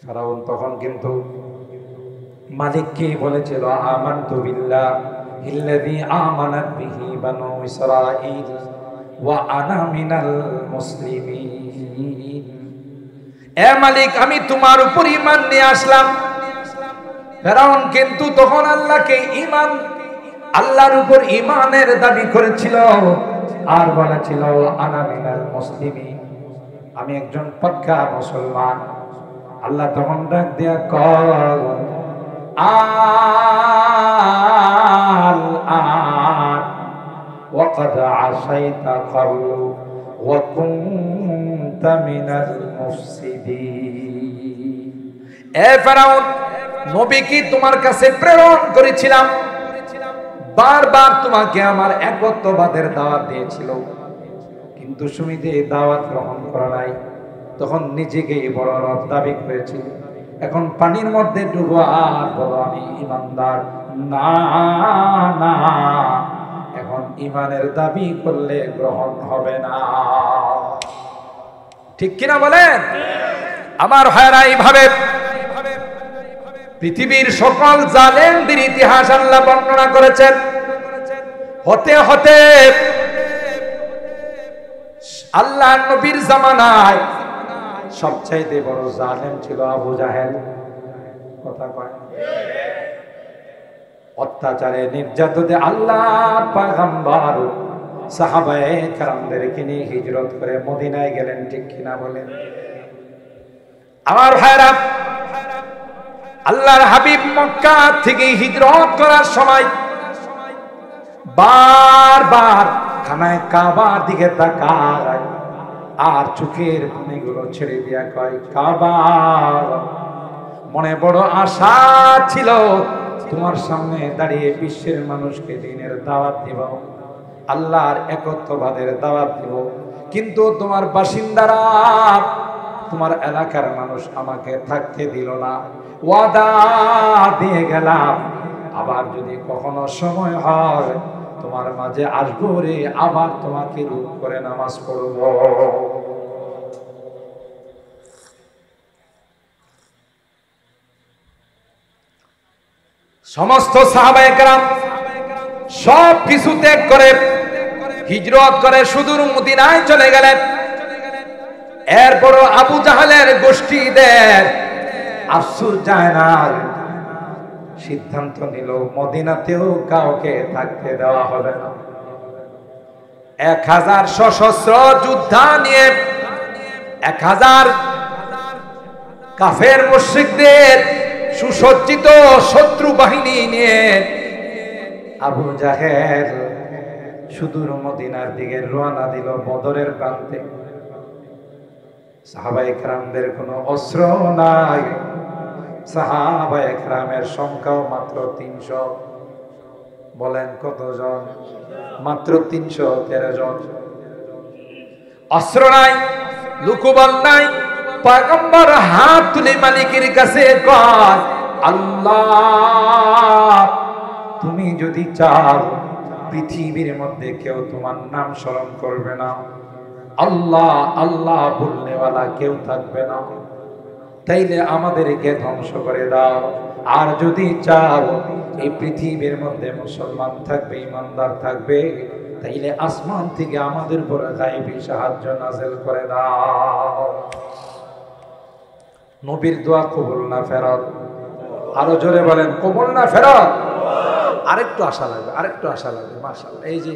ফেরাউন তখন কিন্তু মালিককে বলেছিল, আমানতু বিল্লাহিল্লাযী আমানাত বিহি বানু ইসরাঈল ওয়া আনা মিনাল মুসলিমিন। এ মালিক, আমি তোমার উপর ঈমান নিয়ে আসলাম। ফেরাউন কিন্তু তখন আল্লাহর উপর ঈমানের দাবি করেছিল আর বলেছিল, আনা মিনাল মুসলিমিন, আমি একজন পাক্কা মুসলমান। আল্লাহ তখন ডাক দিয়া কল, আল-আন ওয়াকাদ আসাইতা ক্বাবলু ওয়া কুনতা মিনাল মুফসিদিন। এ ফেরাউন, নবী কি তোমার কাছে প্রেরণ করেছিলাম, বারবার তোমাকে আমার একত্ববাদের দাওয়াত দিয়েছিল, কিন্তু তুমি যে দাওয়াত গ্রহণ করা নাই, তখন নিজেকে বড় রব দাবি করেছিল। এখন পানির মধ্যে ডুবো আর বলো আমি ঈমানদার। না না, এখন ঈমানের দাবি করলে গ্রহণ হবে না। ঠিক কিনা বলেন? আমার ভাইরা, এইভাবে পৃথিবীর সকল জালেমদের ইতিহাস আল্লাহ বর্ণনা করেছেন। হতে হতে আল্লাহ নবীর জামানায় সবচাইতে বড় জালেম ছিল আবু জাহেল। কথা কয়? অত্যাচারে নির্যাতনে আল্লাহ পয়গম্বর সাহাবায়ে কেরামদেরকে নিয়ে হিজরত করে মদিনায় গেলেন। ঠিক কিনা বলেন? আমার ভাইরা, আল্লাহর হাবিব মক্কা থেকে হিজরত করার সময় বারবার খানায় কাবার দিকে তাকায় আর চোখের পানিগুলো ছেড়ে দিয়া কয়, কাবা, মনে বড় আশা ছিল তোমার সামনে দাঁড়িয়ে বিশ্বের মানুষকে দ্বীনের দাওয়াত দিব, আল্লাহর একত্ববাদের দাওয়াত দিব, কিন্তু তোমার বাসিন্দারা, তোমার এলাকার মানুষ আমাকে থাকতে দিল না। ওয়াদা দিয়ে গেলাম, আবার যদি কখনো সময় হয় তোমার মাঝে আসবো রে, আবার তোমাকে রূপ করে নামাজ পড়ব। সমস্ত সাহাবায়ে কেরাম সব কিছু ত্যাগ করে হিজরত করে সুদূর মদিনায় চলে গেলেন। এরপরও আবু জাহেলের গোষ্ঠীদের আফসোস যায় না, সিদ্ধান্ত নিল মদিনাতেও কাউকে থাকতে দেওয়া হবে না। 1000 সশস্ত্র যোদ্ধা নিয়ে, 1000 কাফের মুশরিকদের সুসজ্জিত শত্রু বাহিনী নিয়ে আবু জাহেল সুদূর মদিনার দিকে রওনা দিল। বদরের প্রান্তে সাহাবায়ে কেরামদের কোনো অস্ত্র নাই, সাহাবায়ে কেরামের সংখ্যাও মাত্র 300। বলেন কতজন? মাত্র 313 জন। অস্ত্র নাই, লুকুবল নাই। পয়গম্বর হাত তুলে মালিকের কাছে কয়, আল্লাহ, তুমি যদি চাও পৃথিবীর মধ্যে কেউ তোমার নাম স্মরণ করবে না, আল্লাহ আল্লাহ বলনেওয়ালা কেউ থাকবে না, তাইলে আমাদেরকে ধ্বংস করে দাও। আর যদি চাও এই পৃথিবীর মধ্যে মুসলমান থাকবে, ইমানদার থাকবে, তাইলে আসমান থেকে আমাদের উপর গায়েবী সাহায্য নাযিল করে দাও। নবীর দোয়া কবুল না ফেরত? আরো জোরে বলেন, কবুল না ফেরত? আরেকটু আশা লাগবে, আরেকটু আশা লাগবে। মাশাআল্লাহ, এই যে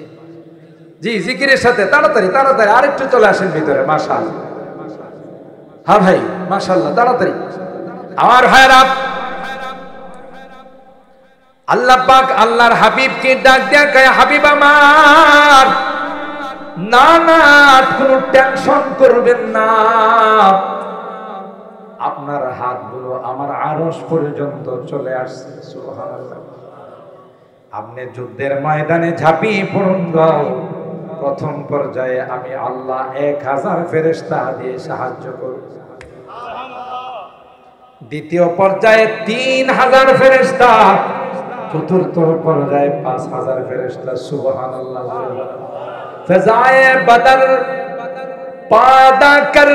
জি জিকিরের সাথে তাড়াতাড়ি তাড়াতাড়ি আরেকটু চলে আসেন ভিতরে। মাশাআল্লাহ, হ্যাঁ ভাই, মাশাআল্লাহ, তাড়াতাড়ি। আমার ভাইরা, আল্লাহ পাক আল্লাহর হাবিবকে ডাক দেয়া কয়, হাবিব আমার, না না, কোনো টেনশন করবেন না, আপনার হাতগুলো আমার আরশ পর্যন্ত চলে আসছে। সুবহানাল্লাহ। আপনি যুদ্ধের ময়দানে ঝাঁপিয়ে পড়ুন গো, প্রথম পর্যায়ে আমি আল্লাহ 1000 ফেরেশতা দিয়ে সাহায্য করব, দ্বিতীয় পর্যায়ে 3000 ফেরেশতা, চতুর্থ পর্যায়ে 5000 ফেরেশতা। সুবহানাল্লাহ। ফজায়ে বদর पैदा कर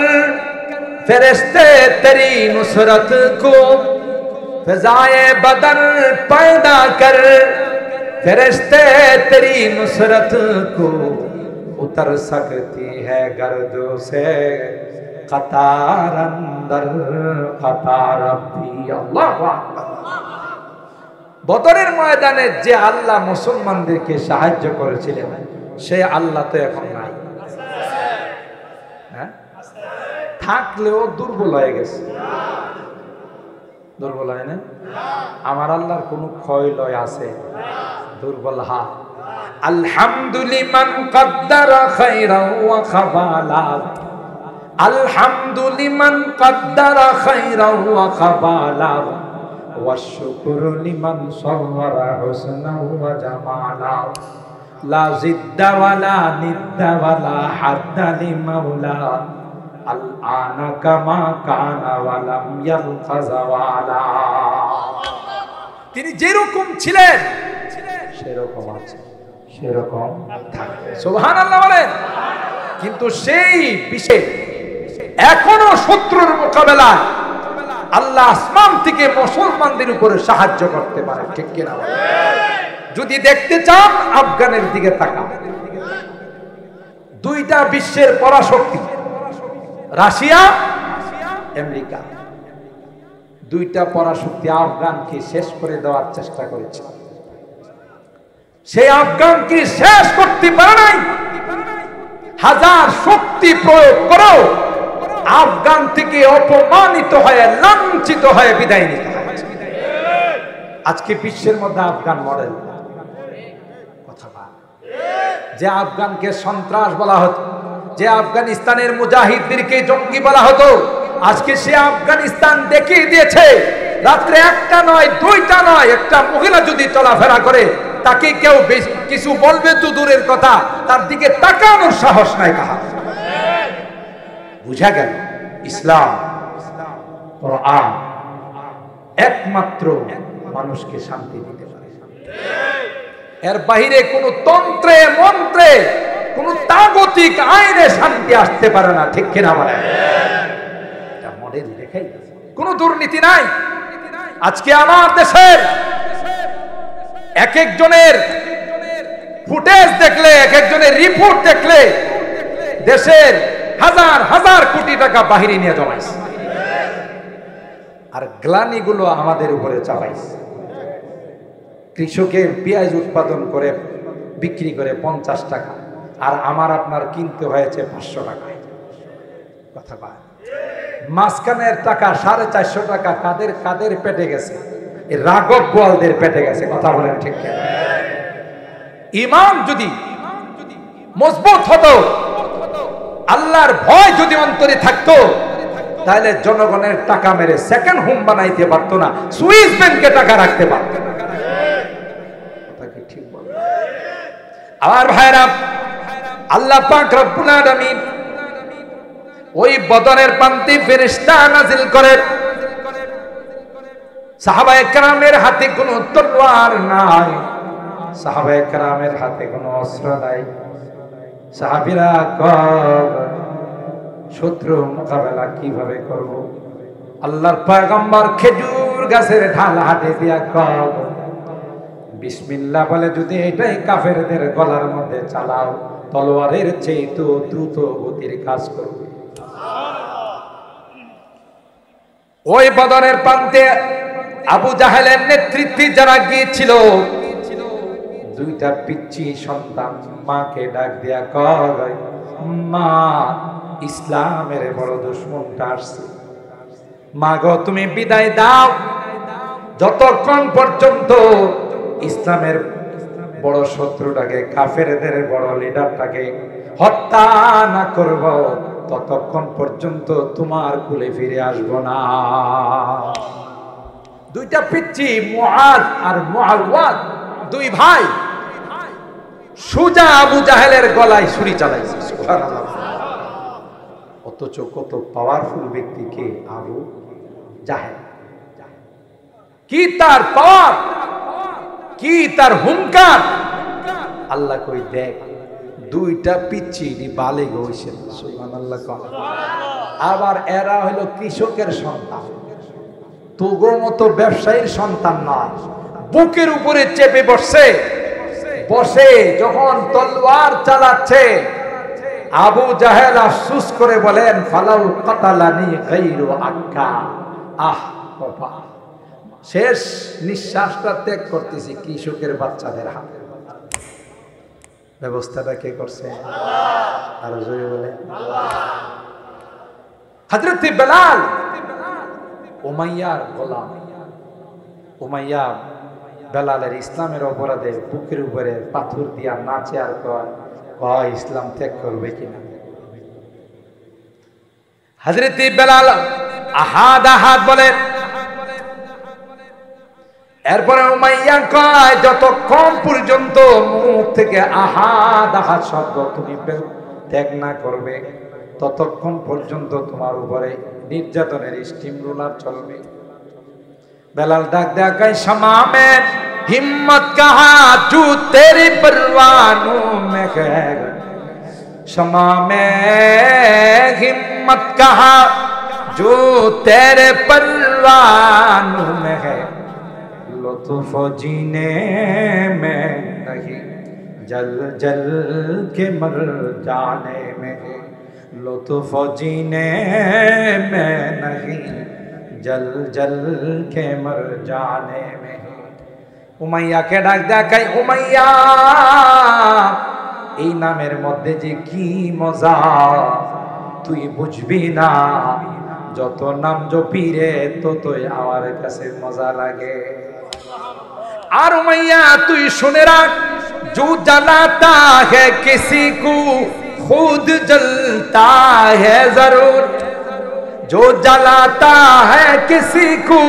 फरिश्ते तेरी नुसरत को, फजाए बदर पैदा कर फरिश्ते तेरी नुसरत को, उतर सकती है गर्दों से कतार अंदर कतार भी। अल्लाहु আকবার। বদরের ময়দানে যে আল্লাহ মুসলমানদেরকে সাহায্য করেছিলেন, সে আল্লাহ তো এখন নাই। হ্যাঁ, থাকলেও দুর্বল হয়ে গেছে। দুর্বল হয় না? আমার আল্লাহর কোন ক্ষয় লয় আছে? দুর্বল। হা, আলহামদুলিমান কদ্দারা খায়রাও ওয়া খাবালা, আলহামদুলিমান কদ্দারা খায়রাও ওয়া খাবালা, ওয়া শুকরু লিমান সাওয়ারা হুসনাও ওয়া জামালা, লা জিদ্দা ওয়ালা নিদ্দা ওয়ালা হাদ্দা লিমাওলা, আল আনা কামা কানা ওয়ালাম ইয়ালফাযা ওয়ালা। তিনি যেরকম ছিলেন সেরকম আছে, সেরকম থাকবে। সুবহানাল্লাহ বলেন। কিন্তু সেই বিশেষ এখনো শত্রুর মোকাবেলায় আল্লাহ আসমান থেকে মুসলমানদের উপরে সাহায্য করতে পারে, ঠিক কিনা? যদি দেখতে চান আফগানের দিকে তাকান। দুইটা বিশ্বের পরাশক্তি, রাশিয়া, আমেরিকা, দুইটা পরাশক্তি আফগানকে শেষ করে দেওয়ার চেষ্টা করেছে। সেই আফগানকে শেষ করতে পারে নাই। হাজার শক্তি প্রয়োগ করো, আফগান থেকে অপমানিত হয়ে লাঞ্ছিত হয়ে বিদায় নিতে হয়। আজকে বিশ্বের মধ্যে আফগান মডেল। যে আফগানকে সন্ত্রাস বলা হতো, যে আফগানিস্তানের মুজাহিদদেরকে জঙ্গি বলা হতো, আজকে সে আফগানিস্তান দেখিয়ে দিয়েছে। রাত্রে একটা নয়, দুইটা নয়, একটা মহিলা যদি চলাফেরা করে তাকে কেউ কিছু বলবে তো দূরের কথা, তার দিকে তাকানোর সাহস নাই কাহার। বুঝা গেল, ইসলাম কোরআন একমাত্র মানুষকে শান্তি দিতে পারে। এর বাইরে কোন তন্ত্রে মন্ত্রে, কোন তাগতিক আইনে শান্তি আসতে পারে না, ঠিক কিনা বলেন? এটা মডেল দেখাই, কোন দুর্নীতি নাই। আজকে আমার দেশের এক একজনের ফুটেজ দেখলে, এক একজনের রিপোর্ট দেখলে দেশের হাজার হাজার কোটি টাকা বাহিরে নিয়ে জমাইছে, আর গ্লানিগুলো আমাদের উপরে চালাইছে। কৃষকের পেঁয়াজ উৎপাদন করে বিক্রি করে 50 টাকা, আর আমার আপনার কিনতে হয়েছে 500 টাকায়। কথা বল, মাঝখানের টাকা 450 টাকা কাদের কাদের পেটে গেছে? এই রাঘব গোয়ালদের পেটে গেছে। কথা বলেন ঠিক কিনা? ঈমান যদি মজবুত হতো, আল্লাহর ভয় যদি অন্তরে থাকতো, তাহলে জনগণের টাকা মেরে সেকেন্ড হোম বানাইতে পারতো না, সুইস ব্যাংকে টাকা রাখতে পারত। ঠিক বল। আমার ভাইরা, আল্লাহ পাক রব্বুল আলামিন ওই বদরের প্রান্তে ফেরেশতা নাজিল করে। সাহাবায়ে কেরামের হাতে কোনো তলোয়ার নাই, সাহাবায়ে কেরামের হাতে কোনো অস্ত্র নাই। সাহাবীরা শত্রু মোকাবেলা কিভাবে করব? আল্লাহর পয়গম্বর খেজুর গাছের ঢাল হাতে দিয়া কর, বিসমিল্লাহ বলে যদি এটাই কাফেরদের গলার মধ্যে চালাও, তলোয়ারের চেয়ে তো দ্রুত গতির কাজ করবে। ওই বদরের প্রান্তে আবু জাহেলের নেতৃত্বে যারা গিয়েছিল, দুইটা পিচ্চি সন্তান মাকে ডাক দিয়া কয়, মা, ইসলামের বড় দুশমনটা আসছে, মা গো তুমি বিদায় দাও, যতক্ষণ পর্যন্ত ইসলামের বড় শত্রুটাকে, কাফেরদের বড় লিডারটাকে হত্যা না করব, ততক্ষণ পর্যন্ত তোমার কুলে ফিরে আসব না। দুইটা পিচ্চি মুআদ আর মুআওয়াদ, দুই ভাই, সুজা আবু জাহেলের গলায় ছুরি চালাইছে। সুবহানাল্লাহ। অথচ কত পাওয়ারফুল ব্যক্তি কে? আবু জাহেল। কি তার পাওয়ার, কি তার হুঙ্কার! আল্লাহ কই দেখ, দুইটা পিচ্চি বালেগ হইছে। সুবহানাল্লাহ। আবার এরা হইল কৃষকের সন্তান, তোগো মতো ব্যবসায়ীর সন্তান নয়। বুকের উপরে চেপে বসে যখন তলোয়ার চালাচ্ছে, আবু জাহেল আফসোস করে বলেন, ফালাউ কাতালানি গায়রু আক্কা। আহ বাবা, শেষ নিঃশ্বাসটা ত্যাগ করতেছি কৃষকের বাচ্চাদের হাতে। ব্যবস্থাটা কে করছে? আল্লাহ। আর জোরে বলে আল্লাহ। হযরত বেলাল উমাইয়ার গোলাম, উমাইয়া বেলালের ইসলামের অপরাধে বুকের উপরে পাথর দিয়া নাচে আর কয় ইসলাম ত্যাগ করবে কিনা। হযরত বেলাল আহাদ আহাদ বলে, এরপরে উমাইয়া কয় যতক্ষণ পর্যন্ত মুখ থেকে আহাদ আহাদ শব্দ তুমি ত্যাগ না করবে, ততক্ষণ পর্যন্ত তোমার উপরে নির্যাতনের স্টিম রোলার চলবে। বেলাল ডাক দেয়া কয়, শমা মে হিম্মত কাহা জু তেরি परवानों में है, शमा में हिम्मत कहा जो तेरे परवानों में है, लुत्फ जीने में नहीं जल जल के मर जाने में है, लुत्फ जीने में नहीं जल जल के मर जाने में है। উমাইয়া কে ডাক দেখাই, উমাইয়া এই নামের মধ্যে যে কি মজা তুই বুঝবি না, যত নাম জপি রে ততই আমার কাছে মজা লাগে। আর উমাইয়া তুই শুনে রাখ, जो जलाता है किसी को खुद जलता है जरूर, जो जलाता है किसी को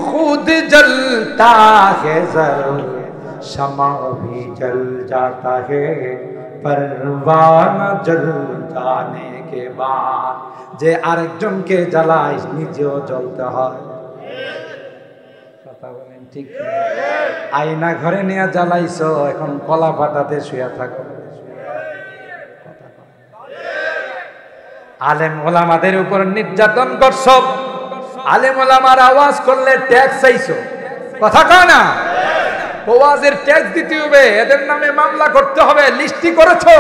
खुद जलता है जरूर, शमा भी जल जाता है परवाना जल जाने के बाद, যে আরেকজনকে জ্বালায় নিজেও জ্বলতে হয়। কথা বলেন ঠিক? আয়না ঘরে নিয়ে জ্বালাইছো, এখন কলা পাতাতে শুয়ে থাকো। আলেম ওলামাদের উপর নির্যাতন করছো, আলেম ওলামার আওয়াজ করলে ট্যাক্স চাইছো, কথা কয় না? ওয়াজের ট্যাক্স দিতে হবে, এদের নামে মামলা করতে হবে, লিস্টি করেছো,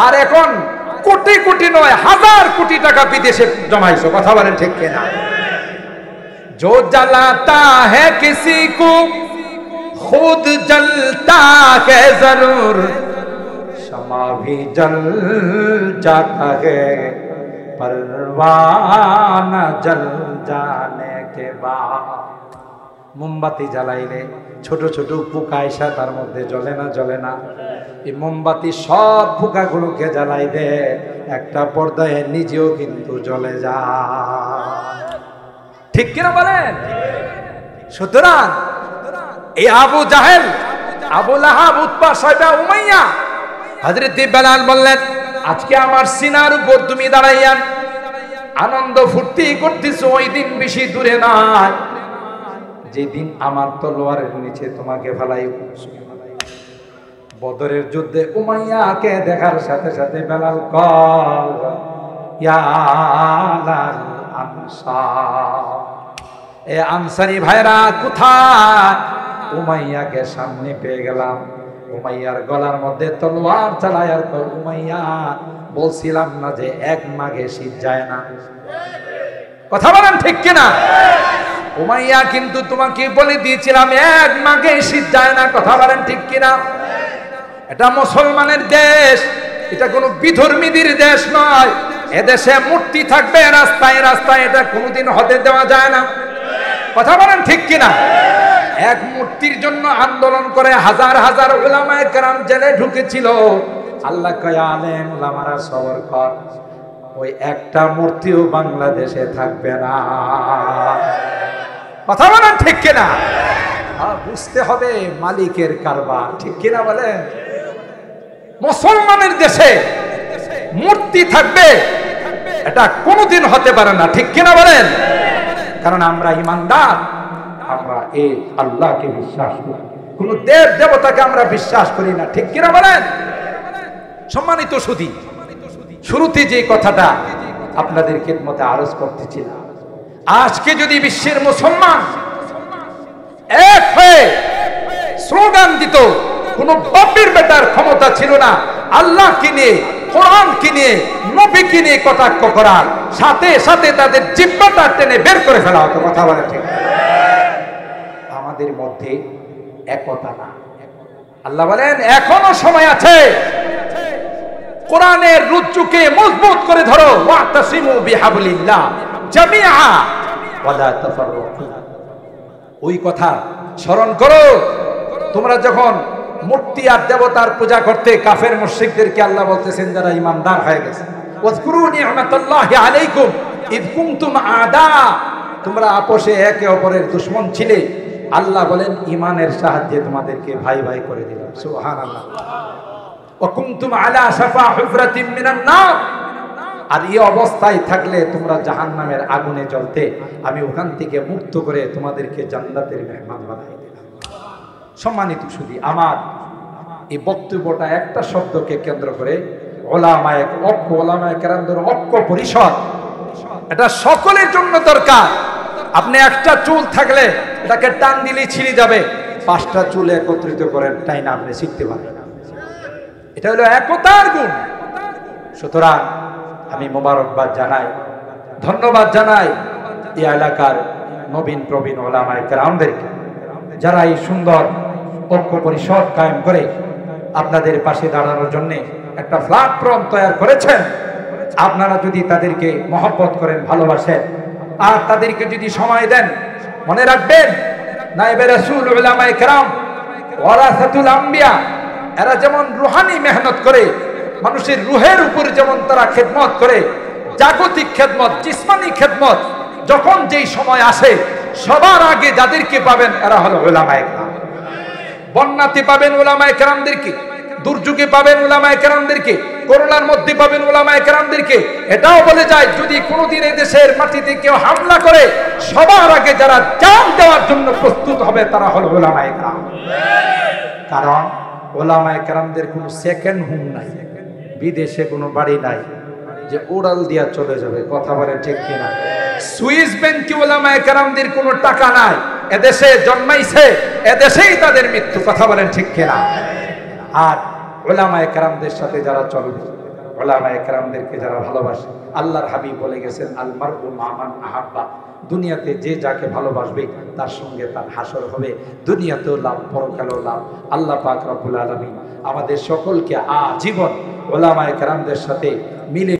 আর এখন কোটি কোটি নয় হাজার কোটি টাকা বিদেশে জমাইছো। কথা বলেন ঠিক কিনা? जो जलाता है किसी को खुद जलता है जरूर, शमा भी जल जाता है परवाना जल जाने के बाद। মোমবাতি জ্বালাইলে ছোট ছোট পোকা এসে তার মধ্যে জ্বলে না, জ্বলে না। এই মোমবাতি সব পোকাগুলোকে জ্বালাই দে, একটা পর্যায়ে নিজেও কিন্তু জ্বলে যায়। ঠিক কিনা বলেন? সুতরাং এই আবু জাহেল, আবু লাহাব, উতবা, সাইবা, উমাইয়া, হযরত বেলাল বললেন, আজকে আমার সিনার উপর তুমি দাঁড়াইয়া আনন্দ ফুর্তি করতেছো, ওই দিন বেশি দূরে নাই যেদিন আমার তলোয়ারের নিচে তোমাকে ফেলাই। বদরের যুদ্ধে উমাইয়াকে দেখার সাথে সাথে বেলাল কল, ইয়া আলাল আনসার, এ আনসারী ভাইরা কোথায়? উমাইয়াকে সামনে পেয়ে গেলাম, উমাইয়ার গলার মধ্যে তলোয়ার চালায় আর কয়, উমাইয়া বলছিলাম না যে এক মাঘে শীত যায় না? কথা বলেন ঠিক কিনা? উমাইয়া কিন্তু তোমাকে বলে দিয়েছিলাম এক মাঘে শীত যায় না। কথা বলেন ঠিক কিনা? এটা মুসলমানের দেশ, এটা কোনো বিধর্মীদের দেশ নয়। এদেশে মূর্তি থাকবে রাস্তায় রাস্তায়, এটা কোনোদিন হতে দেওয়া যায় না। কথা বলেন ঠিক কিনা? এক মূর্তির জন্য আন্দোলন করে হাজার হাজার উলামায়ে কেরাম জেলে ঢুকেছিল। আল্লাহ কয় আলেম উলামারা সবর কর, ওই একটা মূর্তিও বাংলাদেশে থাকবে না। কথা বলেন ঠিক কিনা? বুঝতে হবে মালিকের কারবার, ঠিক কিনা বলেন? মুসলমানের দেশে মূর্তি থাকবে এটা কোনোদিন হতে পারে না, ঠিক কিনা বলেন? কারণ আমরা ইমানদার, আমরা এই আল্লাহকে বিশ্বাস করি, কোন দেব দেবতাকে আমরা বিশ্বাস করি না, ঠিক কিনা বলেন? সম্মানিত সুধী, শুরুতে যে কথাটা আপনাদের খেদমতে আরজ করতেছিলাম, আজকে যদি বিশ্বের মুসলমান এক হয়ে স্লোগান দিত, কোন বাপের বেটার ক্ষমতা ছিল না আল্লাহ কিনে কোরআন কিনে নবী কিনে কটাক্ষ করার, সাথে সাথে তাদের জিহ্বাটা টেনে বের করে ফেলা হতো। কথা বলে ঠিক? আমাদের মধ্যে একতা না। আল্লাহ বলেন এখনো সময় আছে, কোরআনের রুজুকে মজবুত করে ধরো, ওয়াতাসিমু বিহাবলিল্লাহ জামিআ ওয়ালা তাফাররাকু। ওই কথা স্মরণ করো, তোমরা যখন মূর্তি আর দেবতার পূজা করতে কাফের মুশরিকদেরকে আল্লাহ বলতেছেন যারা ইমানদার হয়ে গেছে, ওয়াজকুরু নি'মাতাল্লাহি আলাইকুম ইয কুনতুম আদা, তোমরা আপোষে একে অপরের দুশমন ছিলে, আল্লাহ বলেন ইমানের সাহায্যে তোমাদেরকে ভাই ভাই করে দিলাম। সুবহানাল্লাহ। ওয়া কুনতুম আলা শাফা হুফরাতিন মিনান নার, আর এই অবস্থায় থাকলে তোমরা জাহান্নামের আগুনে জ্বলতে, আমি ওখান থেকে মুক্ত করে তোমাদেরকে জান্নাতের মেহমান বানাই দিলাম। সম্মানিত সুধী, আমার এই বক্তব্যটা একটা শব্দকে কেন্দ্র করে ওলামায়ে কেরামদের ঐক্য পরিষদ, এটা সকলের জন্য দরকার। আপনি একটা চুল থাকলে এটাকে টান দিলেই ছিঁড়ে যাবে, 5টা চুল একত্রিত করেন তাই না আপনি শিখতে পারেন। এটা হলো একতার গুণ। সুতরাং আমি মোবারকবাদ জানাই, ধন্যবাদ জানাই এই এলাকার নবীন প্রবীণ ওলামায়ে কেরামদেরকে, যারা এই সুন্দর ঐক্য পরিষদ কায়েম করে আপনাদের পাশে দাঁড়ানোর জন্য একটা প্ল্যাটফর্ম তৈরি করেছেন। আপনারা যদি তাদেরকে মহব্বত করেন, ভালোবাসেন, আর তাদেরকে যদি সময় দেন, মনে রাখবেন নায়েবে রাসূল উলামায়ে কেরাম ওয়ারাসাতুল আম্বিয়া, এরা যেমন রুহানি মেহনত করে, মানুষের রুহের উপর যেমন তারা খেদমত করে, জাগতিক খেদমত, জিসমানি খেদমত যখন যেই সময় আসে, সবার আগে যাদেরকে পাবেন এরা হলো উলামায়ে কেরাম। বন্যাতে পাবেন উলামায়ে কেরামদেরকে, দুর্যোগে পাবেন উলামায়ে কেরামদেরকে, করোনার মধ্যে পাবেন উলামায়ে কেরামদেরকে। এটাও বলে যায় যদি কোনোদিন এই দেশের মাটিতে কেউ হামলা করে, সবার আগে যারা জান দেওয়ার জন্য প্রস্তুত হবে তারা হলো উলামায়ে কেরাম। কারণ উলামায়ে কেরামদের কোনো সেকেন্ড হোম নাই, বিদেশে কোনো বাড়ি নাই যে উড়াল দিয়া চলে যাবে। কথা বলে ঠিক কিনা? সুইস ব্যাংকে উলামায়ে কেরামদের কোনো টাকা নাই, এদেশে জন্মাইছে, এদেশেই তাদের মৃত্যু। কথা বলেন ঠিক কিনা? আর উলামায়ে কেরামদের সাথে যারা চলবে, উলামায়ে কেরামদেরকে যারা ভালোবাসে, আল্লাহর হাবিব বলে গেছেন আল মারউ মা মান আহাব্বা, দুনিয়াতে যে যাকে ভালোবাসবে তার সঙ্গে তার হাসর হবে, দুনিয়াতেও লাভ পরকালেও লাভ। আল্লাহ পাক রব্বুল আলামিন আমাদের সকলকে আজীবন উলামায়ে কেরামদের সাথে মিলে